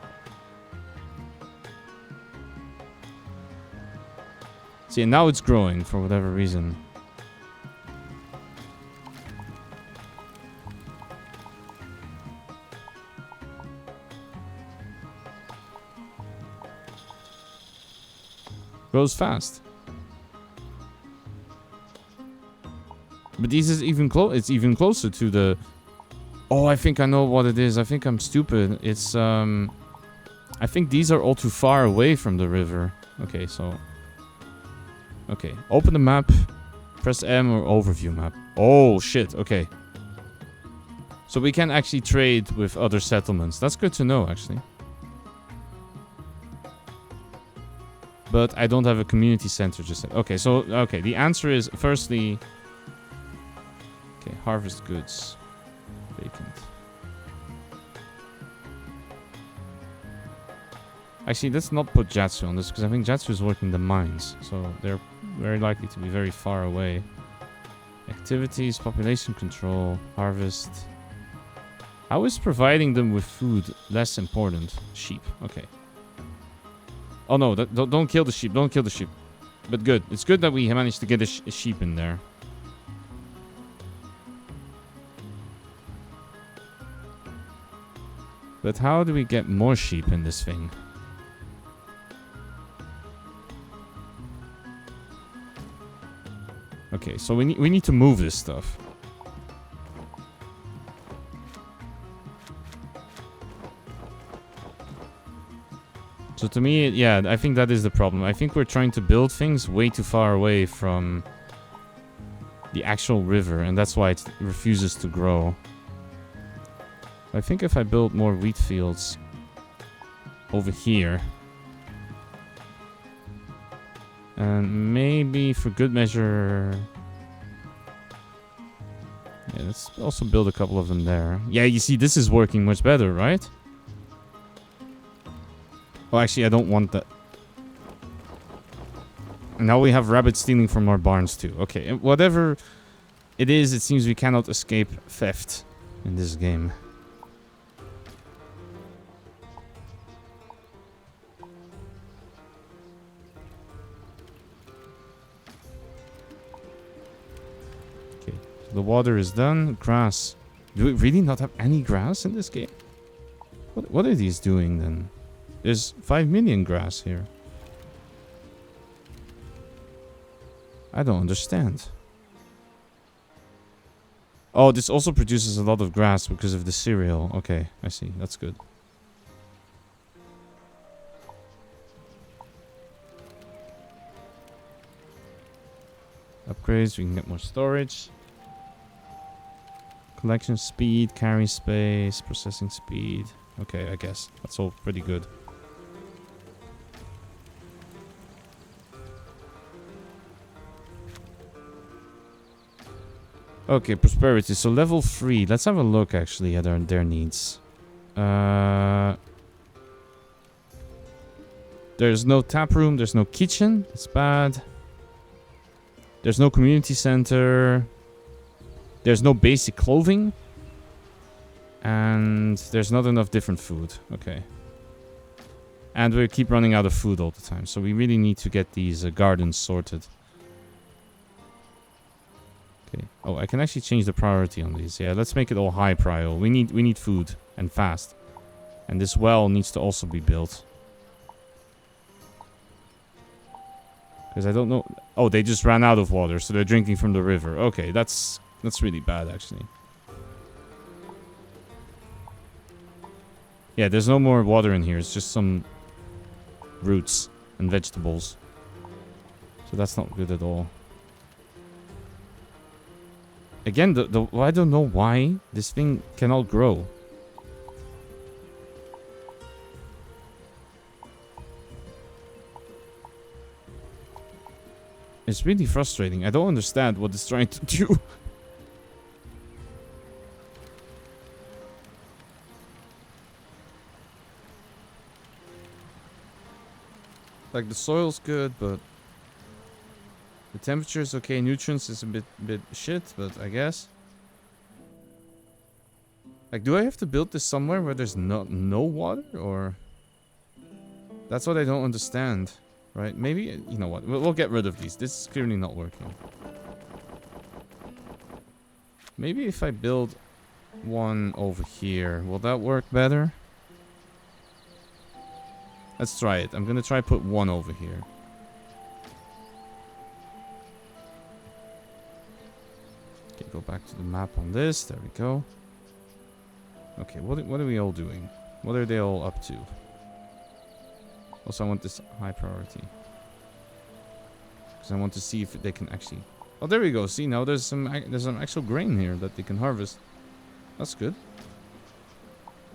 See, and now it's growing for whatever reason. Grows fast. But this is even close. It's even closer to the... Oh, I think I know what it is. I think I'm stupid. It's, I think these are all too far away from the river. Okay, so... Okay, open the map. Press M or overview map. Oh, shit. Okay. So we can actually trade with other settlements. That's good to know, actually. But I don't have a community center just yet. Okay, so... Okay, the answer is, firstly... Okay, harvest goods. Vacant. Actually, let's not put Jatsu on this, because I think Jatsu is working the mines. So they're very likely to be very far away. Activities, population control, harvest. How is providing them with food less important? Sheep. Okay. Oh no, don't kill the sheep. Don't kill the sheep. But good. It's good that we managed to get a sheep in there. But how do we get more sheep in this thing? Okay, so we need to move this stuff. So to me, yeah, I think that is the problem. I think we're trying to build things way too far away from the actual river, and that's why it refuses to grow. I think if I build more wheat fields over here, and maybe for good measure, yeah, let's also build a couple of them there. Yeah, you see, this is working much better, right? Oh, actually, I don't want that. And now we have rabbits stealing from our barns too. Okay, whatever it is, it seems we cannot escape theft in this game. The water is done. Grass. Do we really not have any grass in this game? What are these doing then? There's 5 million grass here. I don't understand. Oh, this also produces a lot of grass because of the cereal. Okay, I see. That's good. Upgrades, we can get more storage. Collection speed, carry space, processing speed. Okay, I guess. That's all pretty good. Okay, prosperity. So level 3. Let's have a look actually at their needs. There's no tap room. There's no kitchen. It's bad. There's no community center. There's no basic clothing. And there's not enough different food. Okay. And we keep running out of food all the time. So we really need to get these gardens sorted. Okay. Oh, I can actually change the priority on these. Yeah, let's make it all high prio. We need food and fast. And this well needs to also be built. Because I don't know. Oh, they just ran out of water, so they're drinking from the river. Okay, that's really bad actually. Yeah, there's no more water in here. It's just some roots and vegetables. So that's not good at all. Again, I don't know why this thing cannot grow. It's really frustrating. I don't understand what it's trying to do. Like, the soil's good, but the temperature is okay. Nutrients is a bit shit, but I guess. Like, do I have to build this somewhere where there's no water, or? That's what I don't understand, right? Maybe, you know what? We'll get rid of these. This is clearly not working. Maybe if I build one over here, will that work better? Let's try it. I'm gonna try put one over here. Okay, go back to the map on this. There we go. Okay, what are we all doing? What are they all up to? Also, I want this high priority. Because I want to see if they can actually... Oh, there we go. See, now there's some actual grain here that they can harvest. That's good.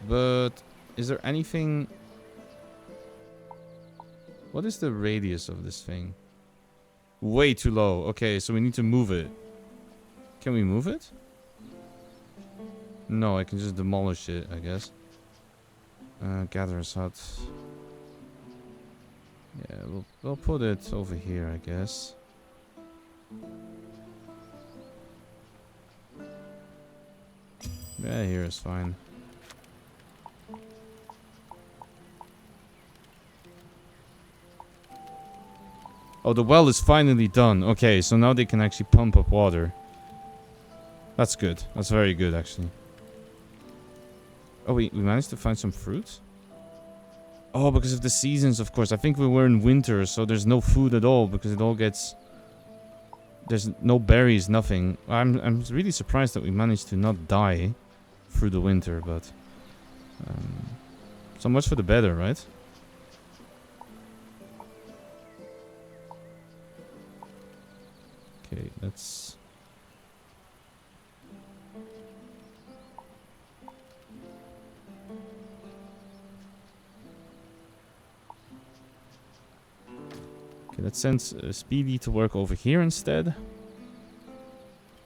But is there anything... What is the radius of this thing? Way too low. Okay, so we need to move it. Can we move it? No, I can just demolish it, I guess. Gatherer's hut. Yeah, we'll put it over here, I guess. Yeah, here is fine. Oh, the well is finally done. Okay, so now they can actually pump up water. That's good. That's very good, actually. Oh, we managed to find some fruit? Oh, because of the seasons, of course. I think we were in winter, so there's no food at all, because it all gets... There's no berries, nothing. I'm really surprised that we managed to not die through the winter, but... so much for the better, right? Okay, let's... Okay, let's send Speedy to work over here instead.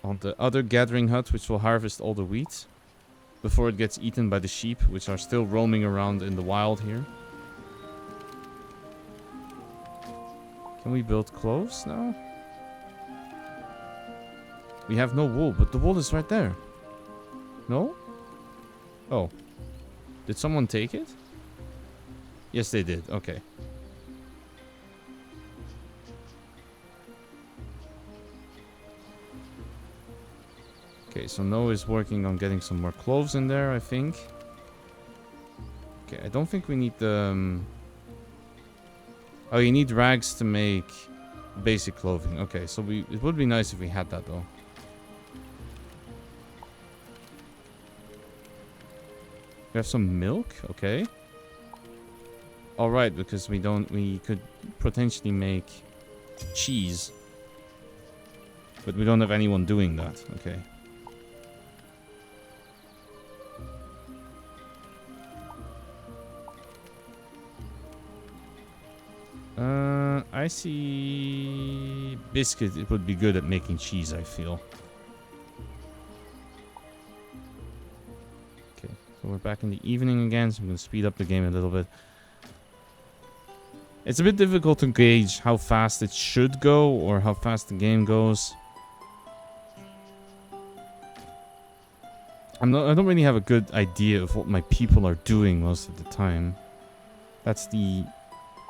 On the other gathering hut, which will harvest all the wheat. Before it gets eaten by the sheep, which are still roaming around in the wild here. Can we build clothes now? We have no wool, but the wool is right there. No? Oh. Did someone take it? Yes, they did. Okay. Okay, so Noah is working on getting some more clothes in there, I think. Okay, I don't think we need the... Oh, you need rags to make basic clothing. Okay, so it would be nice if we had that, though. We have some milk? Okay. Alright, because we could potentially make cheese. But we don't have anyone doing that. Okay. I see... Biscuit, it would be good at making cheese, I feel. Okay, so we're back in the evening again, so I'm going to speed up the game a little bit. It's a bit difficult to gauge how fast it should go, or how fast the game goes. I don't really have a good idea of what my people are doing most of the time. That's the...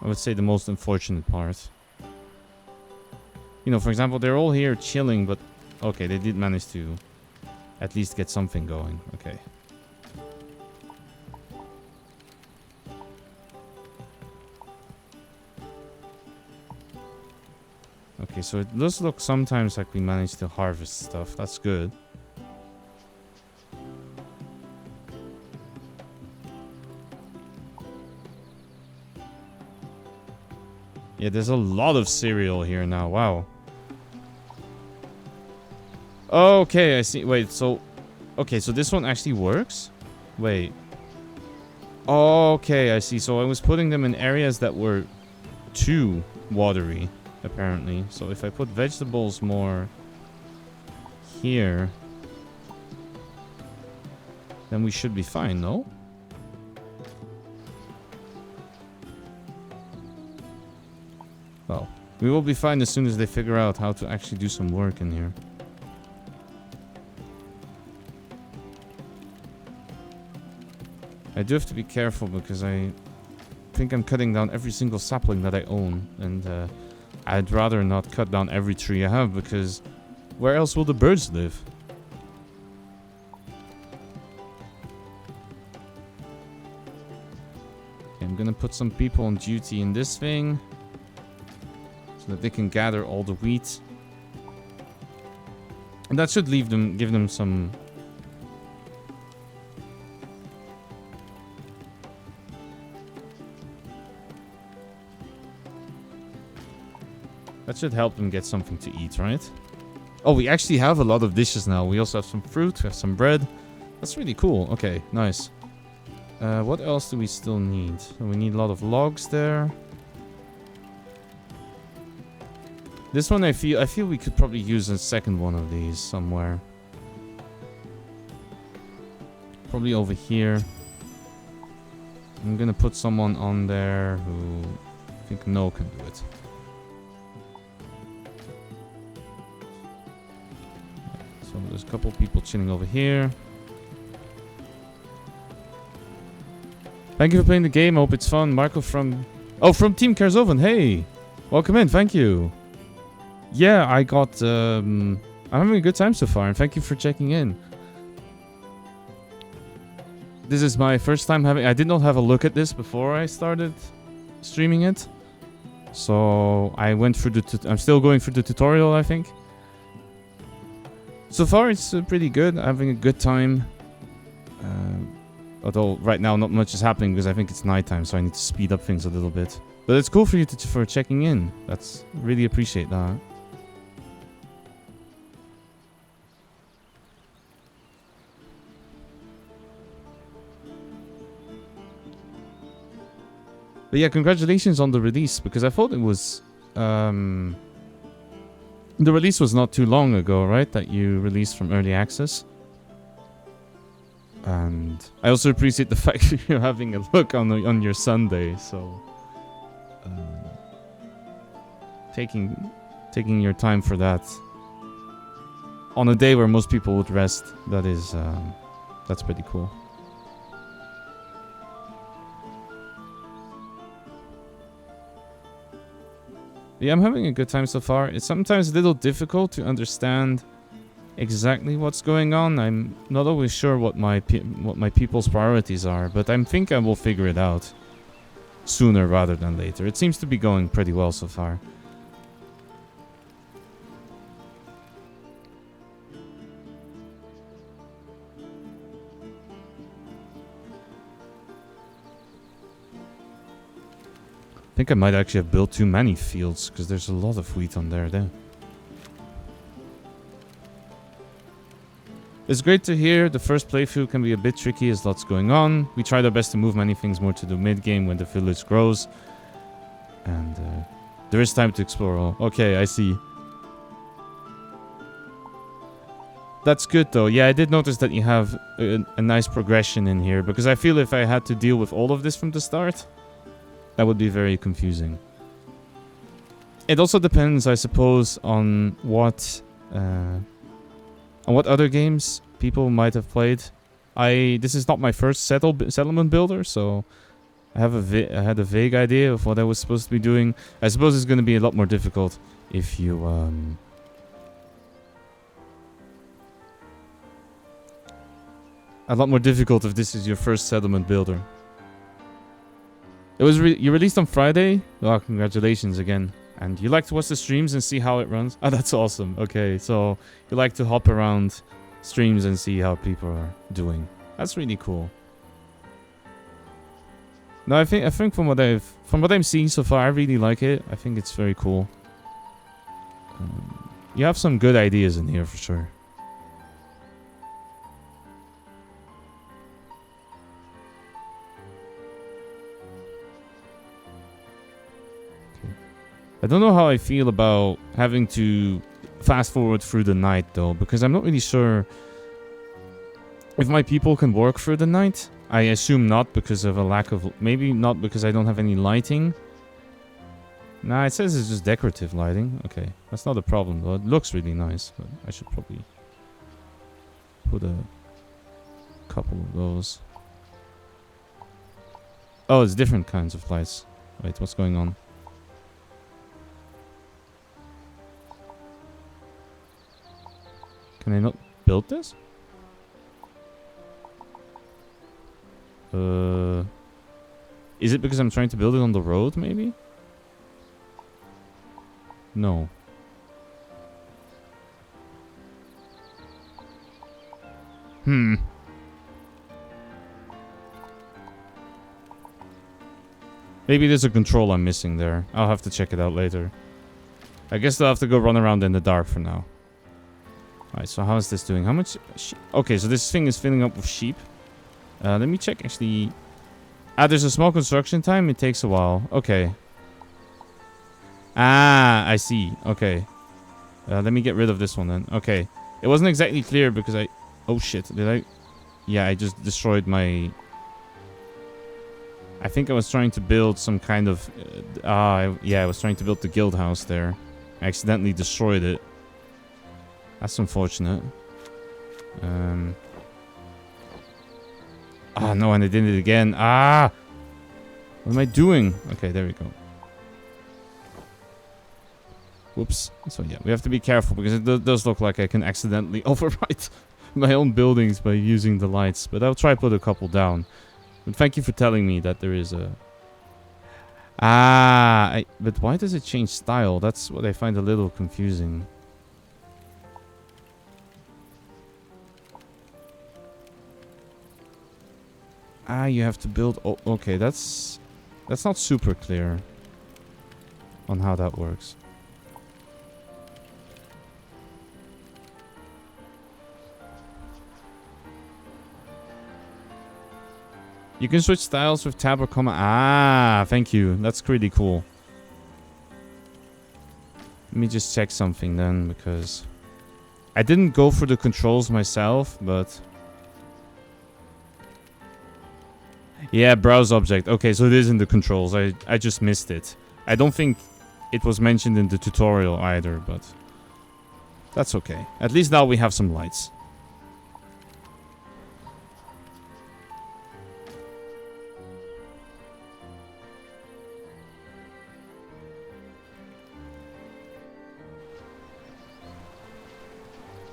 I would say the most unfortunate part. You know, for example, they're all here chilling, but... Okay, they did manage to at least get something going. Okay. Okay, so it does look sometimes like we managed to harvest stuff. That's good. Yeah, there's a lot of cereal here now. Wow. Okay, I see. Wait, so... Okay, so this one actually works? Wait. Okay, I see. So I was putting them in areas that were too watery, apparently. So if I put vegetables more here, then we should be fine, no? Well, we will be fine as soon as they figure out how to actually do some work in here. I do have to be careful because I think I'm cutting down every single sapling that I own. And I'd rather not cut down every tree I have because where else will the birds live? Okay, I'm gonna put some people on duty in this thing. That they can gather all the wheat. And that should give them some... That should help them get something to eat, right? Oh, we actually have a lot of dishes now. We also have some fruit, we have some bread. That's really cool. Okay, nice. What else do we still need? We need a lot of logs there. This one I feel we could probably use a second one of these somewhere. Probably over here. I'm gonna put someone on there who I think No can do it. So there's a couple people chilling over here. Thank you for playing the game. I hope it's fun. Marco from... Oh, from Team Kerzoven. Hey! Welcome in. Thank you. Yeah, I got... I'm having a good time so far, and thank you for checking in. This is my first time having... I did not have a look at this before I started streaming it. So, I went through the... I'm still going through the tutorial, I think. So far, it's pretty good. I'm having a good time. Although, right now, not much is happening because I think it's nighttime, so I need to speed up things a little bit. But it's cool for you for checking in. That's... Really appreciate that. But yeah, congratulations on the release, because I thought it was... the release was not too long ago, right? That you released from Early Access. And I also appreciate the fact that you're having a look on your Sunday, so... taking your time for that. On a day where most people would rest, that is... that's pretty cool. Yeah, I'm having a good time so far. It's sometimes a little difficult to understand exactly what's going on. I'm not always sure what my people's priorities are, but I think I will figure it out sooner rather than later. It seems to be going pretty well so far. I think I might actually have built too many fields, because there's a lot of wheat on there. It's great to hear. The first playthrough can be a bit tricky as lots going on. We tried our best to move many things more to the mid-game when the village grows. And there is time to explore all. Okay, I see. That's good though. Yeah, I did notice that you have a nice progression in here, because I feel if I had to deal with all of this from the start, that would be very confusing. It also depends, I suppose, on what other games people might have played. This is not my first settlement builder, so I had a vague idea of what I was supposed to be doing. I suppose it's going to be a lot more difficult if you a lot more difficult if this is your first settlement builder. It was you released on Friday? Oh, congratulations again. And you like to watch the streams and see how it runs? Oh, that's awesome. Okay, so you like to hop around streams and see how people are doing. That's really cool. No, I think from what I'm seeing so far, I really like it. I think it's very cool. You have some good ideas in here for sure. I don't know how I feel about having to fast forward through the night though, because I'm not really sure if my people can work through the night. I assume not, because of a lack of... Maybe not because I don't have any lighting. Nah, it says it's just decorative lighting. Okay, that's not a problem though. It looks really nice, but I should probably put a couple of those. Oh, it's different kinds of lights. Wait, what's going on? Can I not build this? Is it because I'm trying to build it on the road, maybe? No. Maybe there's a control I'm missing there. I'll have to check it out later. I guess I'll have to go run around in the dark for now. Alright, so how is this doing? How much... Okay, so this thing is filling up with sheep. Let me check, actually. There's a small construction time. It takes a while. Okay. I see. Okay. Let me get rid of this one then. Okay. It wasn't exactly clear because I... Oh, shit. Did I... Yeah, I just destroyed my... I think I was trying to build some kind of... yeah, I was trying to build the guild house there. I accidentally destroyed it. That's unfortunate. No, and I did it again. What am I doing? Okay, there we go. Whoops. So yeah, we have to be careful because it does look like I can accidentally overwrite my own buildings by using the lights. But I'll try to put a couple down. But thank you for telling me that there is a... But why does it change style? That's what I find a little confusing. You have to build... Oh, okay, that's not super clear on how that works. You can switch styles with tab or comma. Thank you. That's pretty cool. Let me just check something then, because I didn't go for the controls myself, but... Yeah, browse object. Okay, so it is in the controls. I just missed it. I don't think it was mentioned in the tutorial either, but that's okay. At least now we have some lights.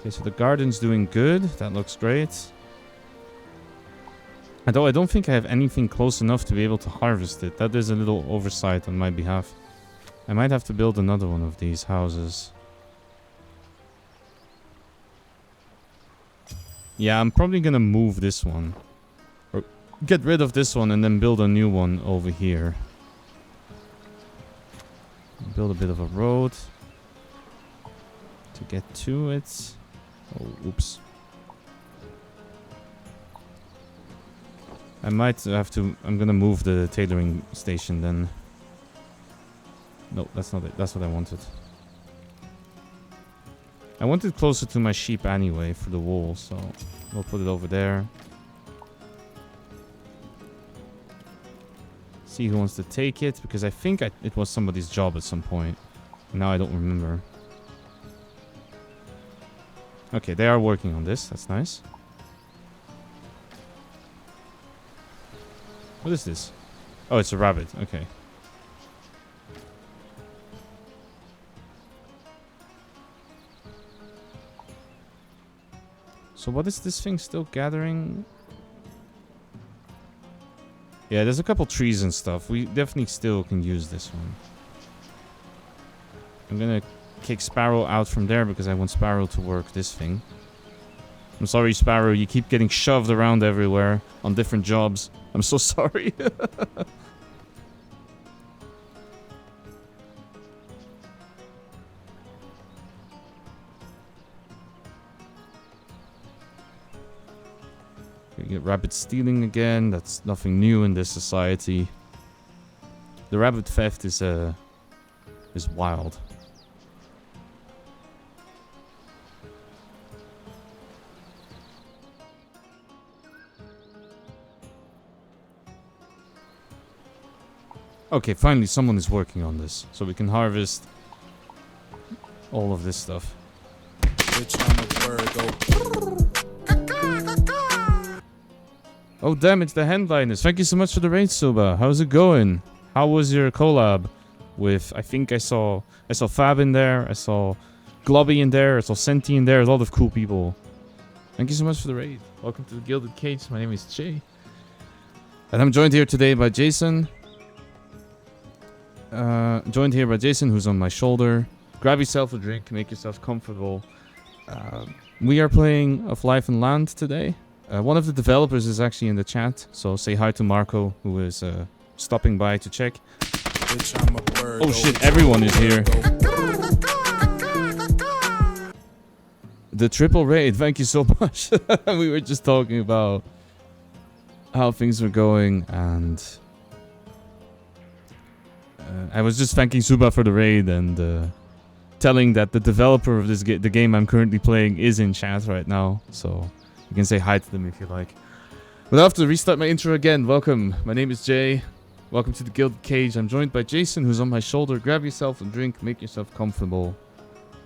Okay, so the garden's doing good. That looks great. Although I don't think I have anything close enough to be able to harvest it. That is a little oversight on my behalf. I might have to build another one of these houses. Yeah, I'm probably gonna move this one. Or get rid of this one and then build a new one over here. Build a bit of a road to get to it. Oh, oops. I might have to... I'm gonna move the tailoring station then. No, that's not it. That's what I wanted. I want it closer to my sheep anyway for the wool, so we'll put it over there. See who wants to take it, because I think it was somebody's job at some point. Now I don't remember. Okay, they are working on this. That's nice. What is this? Oh, it's a rabbit. Okay. So what is this thing still gathering? Yeah, there's a couple trees and stuff. We definitely still can use this one. I'm gonna kick Sparrow out from there because I want Sparrow to work this thing. I'm sorry, Sparrow. You keep getting shoved around everywhere on different jobs. I'm so sorry. We get rabbit stealing again. That's nothing new in this society. The rabbit theft is wild. Okay, finally someone is working on this, so we can harvest all of this stuff. Bitch, I'm a bird. Go. Oh damn, it's the Handliners. Thank you so much for the raid, Suba. How's it going? How was your collab with, I think I saw Fab in there, I saw Globby in there, I saw Senti in there, a lot of cool people. Thank you so much for the raid. Welcome to the Gilded Cage. My name is Jay. And I'm joined here today by Jason. Joined here by Jason, who's on my shoulder. Grab yourself a drink, make yourself comfortable. We are playing Of Life and Land today. One of the developers is actually in the chat, so say hi to Marco, who is stopping by to check. Bitch, I'm a bird. Oh shit, everyone is here. The triple raid, thank you so much. We were just talking about how things were going, and I was just thanking Suba for the raid and telling that the developer of this the game I'm currently playing is in chat right now, so you can say hi to them if you like. But I have to restart my intro again. Welcome, my name is Jay. Welcome to the Gilded Cage. I'm joined by Jason, who's on my shoulder. Grab yourself a drink, make yourself comfortable.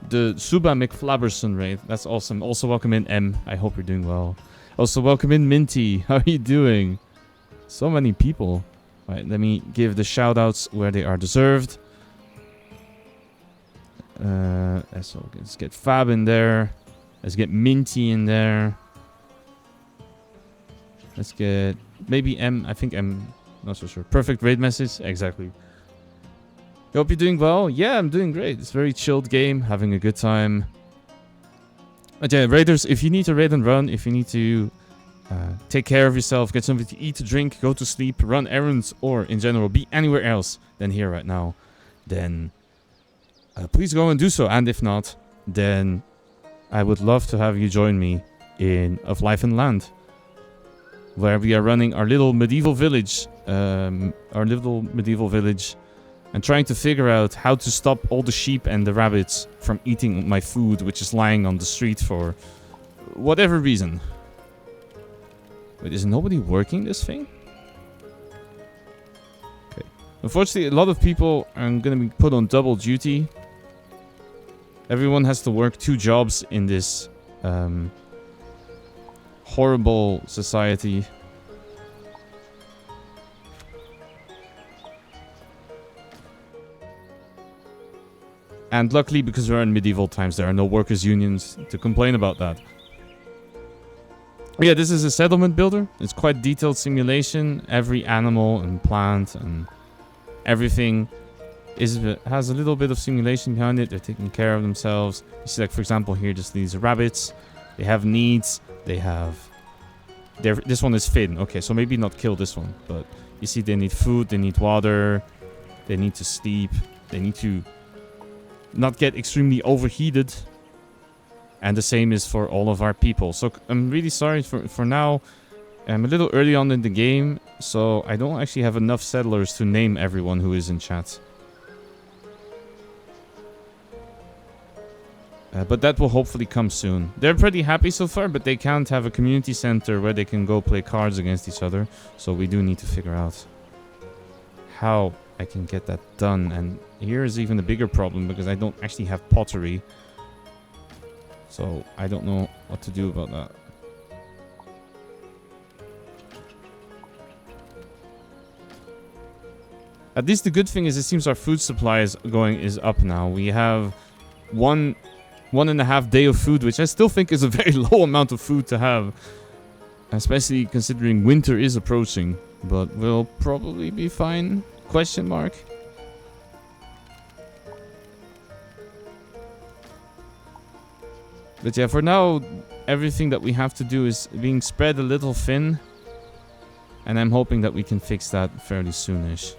The Suba McFlabberson raid, that's awesome. Also welcome in M, I hope you're doing well. Also welcome in Minty, how are you doing? So many people. Alright, let me give the shoutouts where they are deserved. So let's get Fab in there. Let's get Minty in there. Let's get maybe M. I think M. Not so sure. Perfect raid message. Exactly. Hope you're doing well. Yeah, I'm doing great. It's a very chilled game. Having a good time. But yeah, raiders, if you need to raid and run, if you need to take care of yourself, get something to eat, to drink, go to sleep, run errands, or in general be anywhere else than here right now, then please go and do so. And if not, then I would love to have you join me in Of Life and Land, where we are running our little medieval village, and trying to figure out how to stop all the sheep and the rabbits from eating my food, which is lying on the street for whatever reason. Wait, is nobody working this thing? Okay. Unfortunately, a lot of people are going to be put on double duty. Everyone has to work 2 jobs in this horrible society. And luckily, because we're in medieval times, there are no workers' unions to complain about that. Yeah, this is a settlement builder. It's quite detailed simulation. Every animal and plant and everything has a little bit of simulation behind it. They're taking care of themselves. You see, like, for example, here, just these rabbits. They have needs. They have... This one is Finn. Okay, so maybe not kill this one. But you see, they need food. They need water. They need to sleep. They need to not get extremely overheated. And the same is for all of our people. So I'm really sorry for now. I'm a little early on in the game. So I don't actually have enough settlers to name everyone who is in chat. But that will hopefully come soon. They're pretty happy so far, but they can't have a community center where they can go play cards against each other. So we do need to figure out how I can get that done. And here is even a bigger problem because I don't actually have pottery. So I don't know what to do about that. At least the good thing is it seems our food supply is up now. We have 1.5 day of food, which I still think is a very low amount of food to have. Especially considering winter is approaching. But we'll probably be fine. Question mark. But yeah, for now, everything that we have to do is being spread a little thin. And I'm hoping that we can fix that fairly soonish.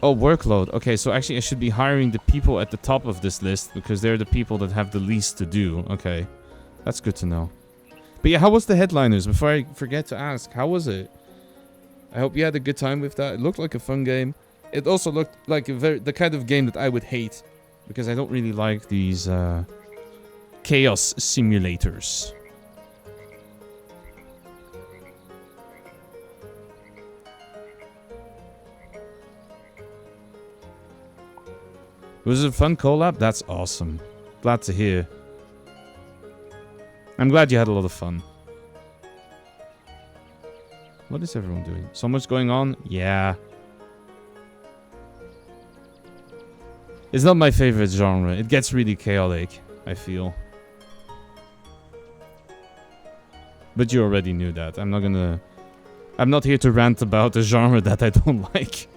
Oh, workload. Okay, so actually I should be hiring the people at the top of this list because they're the people that have the least to do. Okay, that's good to know. But yeah, how was the Headliners? Before I forget to ask, how was it? I hope you had a good time with that. It looked like a fun game. It also looked like the kind of game that I would hate because I don't really like these chaos simulators. Was it a fun collab? That's awesome. Glad to hear. I'm glad you had a lot of fun. What is everyone doing? So much going on? Yeah. It's not my favorite genre. It gets really chaotic, I feel. But you already knew that. I'm not here to rant about a genre that I don't like.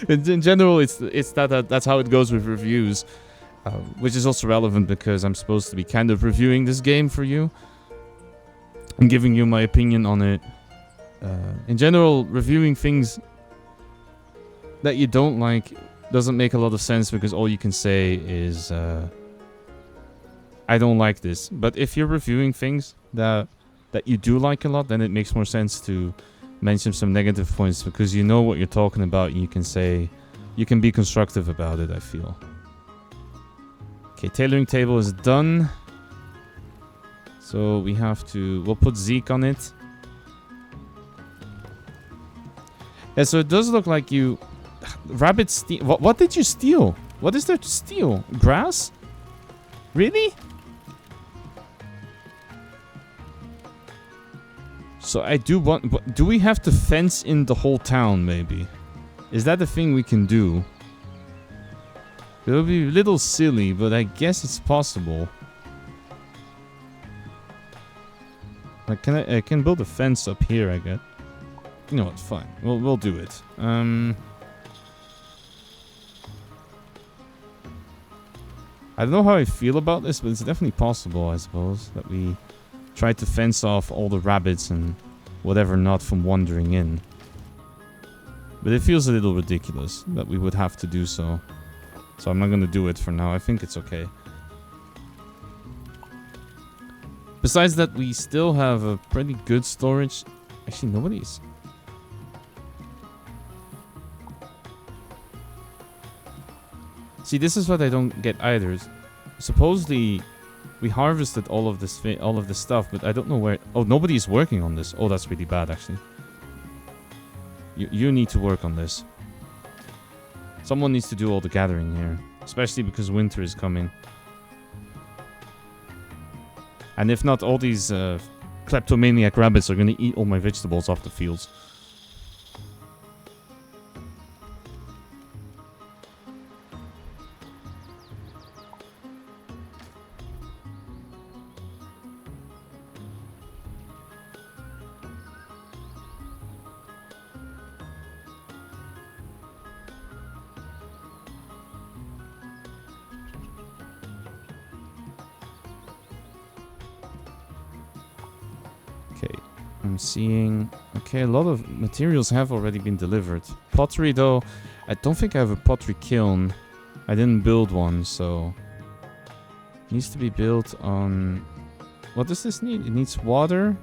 In general, that's how it goes with reviews, which is also relevant because I'm supposed to be kind of reviewing this game for you and giving you my opinion on it. In general, reviewing things that you don't like doesn't make a lot of sense because all you can say is I don't like this. But if you're reviewing things that you do like a lot, then it makes more sense to mention some negative points because you know what you're talking about and you can be constructive about it, I feel. Okay, tailoring table is done. So we'll put Zeke on it. Yeah, so it does look like you... Rabbit steal... What did you steal? What is there to steal? Grass? Really? So I do want... Do we have to fence in the whole town, maybe? Is that a thing we can do? It would be a little silly, but I guess it's possible. Like, I can build a fence up here, I guess. You know what, fine. We'll do it. I don't know how I feel about this, but it's definitely possible, I suppose, that we try to fence off all the rabbits and whatever not from wandering in. But it feels a little ridiculous that we would have to do so. So I'm not going to do it for now. I think it's okay. Besides that, we still have a pretty good storage. Actually, nobody's... See, this is what I don't get either. Supposedly, we harvested all of this stuff, but I don't know where... Oh, nobody is working on this. Oh, that's really bad, actually. You need to work on this. Someone needs to do all the gathering here. Especially because winter is coming. And if not, all these kleptomaniac rabbits are going to eat all my vegetables off the fields. Okay, I'm seeing... Okay, a lot of materials have already been delivered. Pottery, though, I don't think I have a pottery kiln. I didn't build one, so... Needs to be built on... What does this need? It needs water.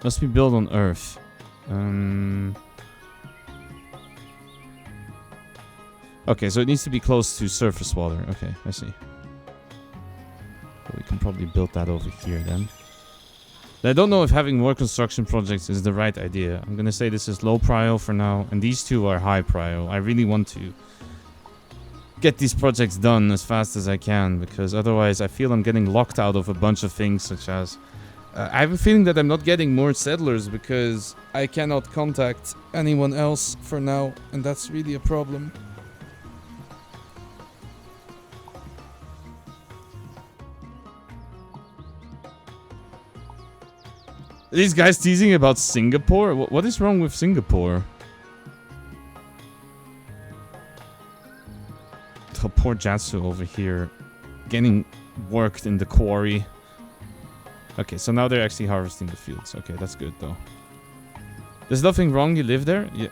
Must be built on earth. Okay, so it needs to be close to surface water. Okay, I see. We can probably build that over here then. I don't know if having more construction projects is the right idea. I'm gonna say this is low prio for now, and these two are high prio. I really want to get these projects done as fast as I can, because otherwise I feel I'm getting locked out of a bunch of things, such as... I have a feeling that I'm not getting more settlers because I cannot contact anyone else for now, and that's really a problem. These guys teasing about Singapore? What is wrong with Singapore? Oh, poor Jatsu over here. Getting worked in the quarry. Okay, so now they're actually harvesting the fields. Okay, that's good though. There's nothing wrong, you live there? Yeah.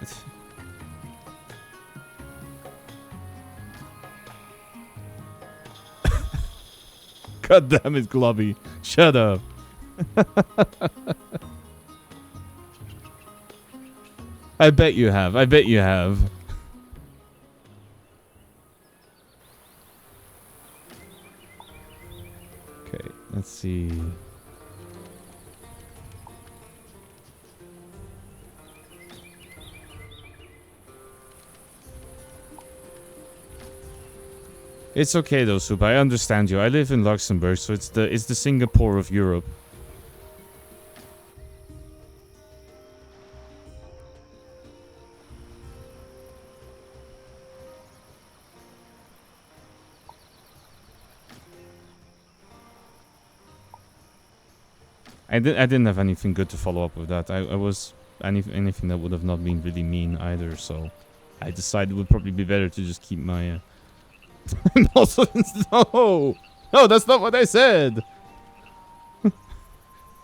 God damn it, Globby. Shut up. I bet you have. I bet you have. Okay, let's see. It's okay though, Soup. I understand you. I live in Luxembourg, so it's the Singapore of Europe. I didn't have anything good to follow up with that. I was anything that would have not been really mean either, so I decided it would probably be better to just keep my also, no, that's not what I said.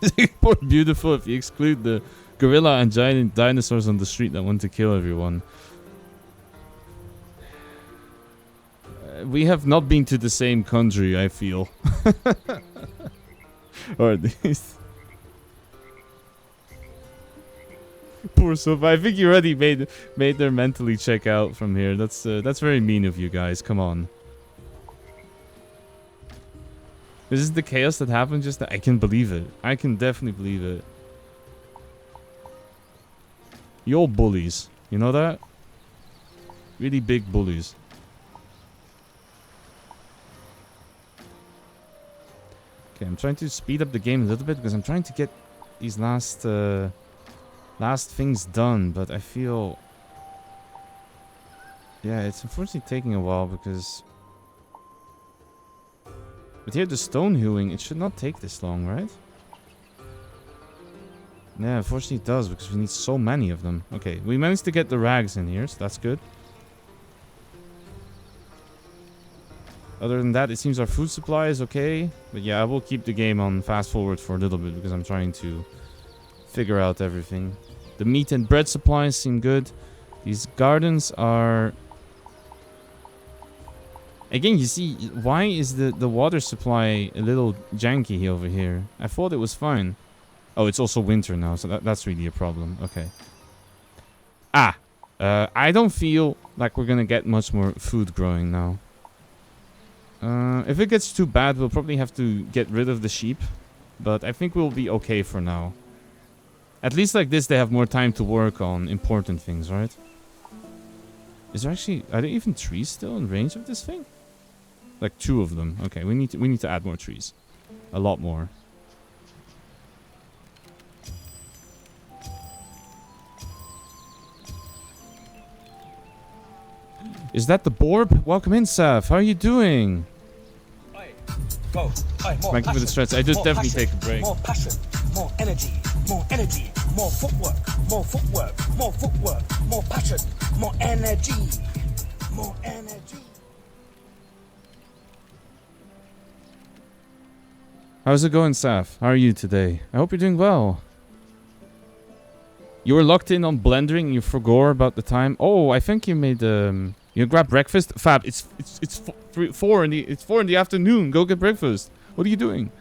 Singapore beautiful if you exclude the gorilla and giant dinosaurs on the street that want to kill everyone. We have not been to the same country, I feel. Or at least. Poor Sofa. I think you already made their mentally check out from here. That's very mean of you guys. Come on. This is the chaos that happened just now. I can believe it. I can definitely believe it. You all bullies. You know that? Really big bullies. Okay, I'm trying to speed up the game a little bit because I'm trying to get these last things done, but I feel... Yeah, it's unfortunately taking a while because... But here the stone hewing, it should not take this long, right? Yeah, unfortunately it does because we need so many of them. Okay, we managed to get the rags in here, so that's good. Other than that, it seems our food supply is okay. But yeah, I will keep the game on fast forward for a little bit because I'm trying to figure out everything. The meat and bread supplies seem good. These gardens are... Again, you see, why is the water supply a little janky over here? I thought it was fine. Oh, it's also winter now, so that's really a problem. Okay. I don't feel like we're gonna get much more food growing now. If it gets too bad, we'll probably have to get rid of the sheep. But I think we'll be okay for now. At least like this, they have more time to work on important things, right? Is there actually... Are there even trees still in range of this thing? Like 2 of them. Okay, we need to add more trees. A lot more. Is that the Birb? Welcome in, Saf. How are you doing? Thank you for the stress. I just definitely take a break. More passion, more energy, more energy, more footwork, more footwork, more footwork, more passion, more energy, more energy. How's it going, Saf? How are you today? I hope you're doing well. You were locked in on blendering and you forgot about the time. Oh, I think you made you grab breakfast. Fab, it's 4 in the afternoon. Go get breakfast. What are you doing?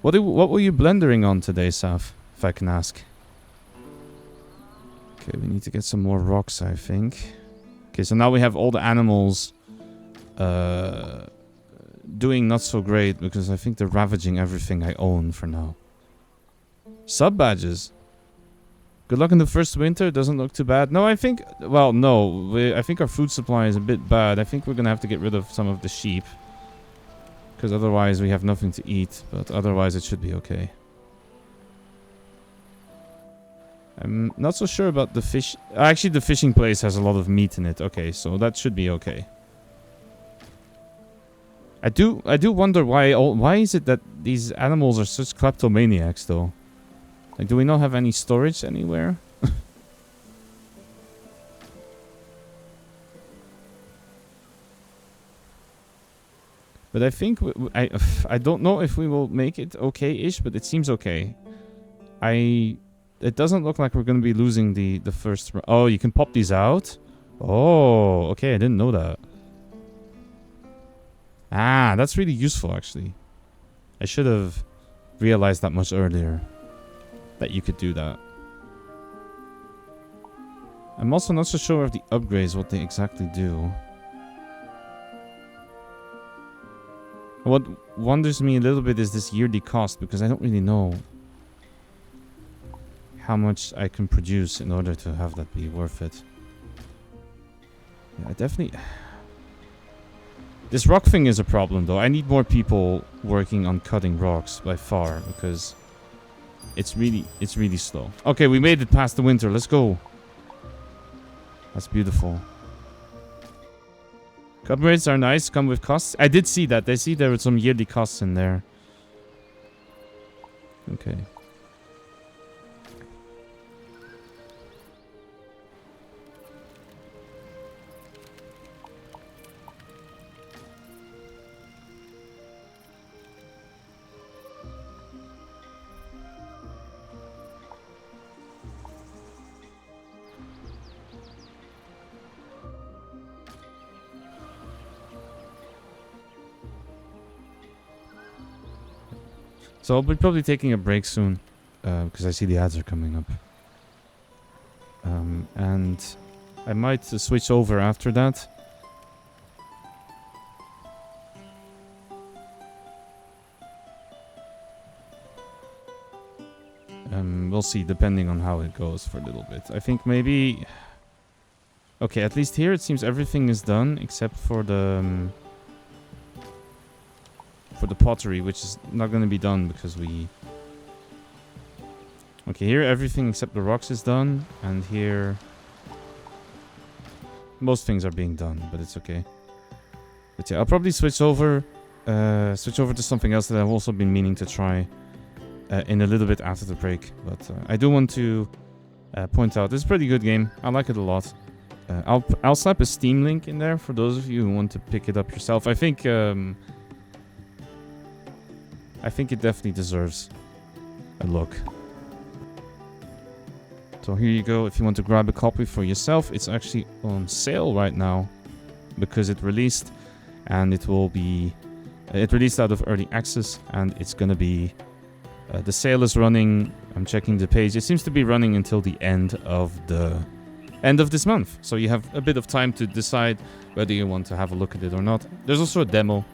What were you blendering on today, Saf? If I can ask. Okay, we need to get some more rocks, I think. Okay, so now we have all the animals doing not so great because I think they're ravaging everything I own for now. Sub badges. Good luck in the first winter. Doesn't look too bad. No, I think... Well, no. I think our food supply is a bit bad. I think we're going to have to get rid of some of the sheep. Because otherwise we have nothing to eat. But otherwise it should be okay. I'm not so sure about the fish... Actually, the fishing place has a lot of meat in it. Okay, so that should be okay. I do wonder why is it that these animals are such kleptomaniacs, though? Like, do we not have any storage anywhere? But I think I don't know if we will make it okay-ish, but it seems okay. It doesn't look like we're going to be losing the first... Oh, you can pop these out? Oh, okay, I didn't know that. Ah, that's really useful, actually. I should have realized that much earlier. That you could do that. I'm also not so sure of the upgrades, what they exactly do. What wonders me a little bit is this yearly cost, because I don't really know how much I can produce in order to have that be worth it. Yeah, I definitely... This rock thing is a problem, though. I need more people working on cutting rocks by far, because... It's really slow. Okay, we made it past the winter. Let's go. That's beautiful. Upgrades are nice. Come with costs. I did see that. I see there were some yearly costs in there. Okay. So I'll be probably taking a break soon, because I see the ads are coming up. And I might switch over after that. We'll see, depending on how it goes for a little bit. I think maybe... Okay, at least here it seems everything is done, except for the pottery, which is not going to be done because we... Okay, here everything except the rocks is done, and here... Most things are being done, but it's okay. But yeah, I'll probably switch over to something else that I've also been meaning to try in a little bit after the break. But I do want to point out, it's a pretty good game. I like it a lot. I'll slap a Steam link in there for those of you who want to pick it up yourself. I think it definitely deserves a look. So here you go. If you want to grab a copy for yourself, it's actually on sale right now because it released, and it will be it released out of early access, and it's gonna be the sale is running. I'm checking the page. It seems to be running until the end of this month. So you have a bit of time to decide whether you want to have a look at it or not. There's also a demo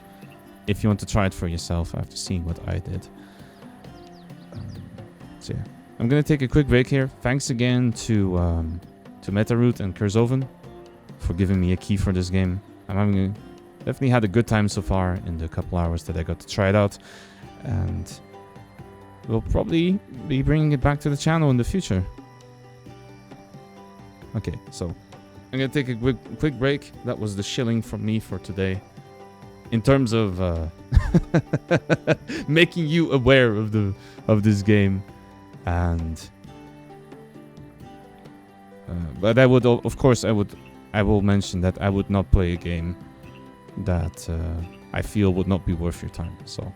if you want to try it for yourself after seeing what I did. So yeah. I'm gonna take a quick break here. Thanks again to Metaroot and Kurzoven for giving me a key for this game. I'm definitely had a good time so far in the couple hours that I got to try it out, and we'll probably be bringing it back to the channel in the future. Okay, so I'm gonna take a quick break. That was the shilling from me for today. In terms of making you aware of this game. And but I would, of course, I will mention that I would not play a game that I feel would not be worth your time. So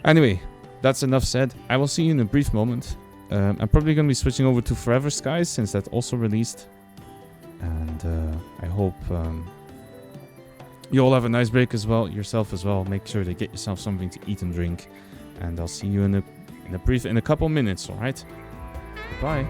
anyway, that's enough said. I will see you in a brief moment. I'm probably going to be switching over to Forever Skies since that also released. And I hope you all have a nice break as well, yourself as well. Make sure to get yourself something to eat and drink. And I'll see you in a couple minutes, alright? Goodbye.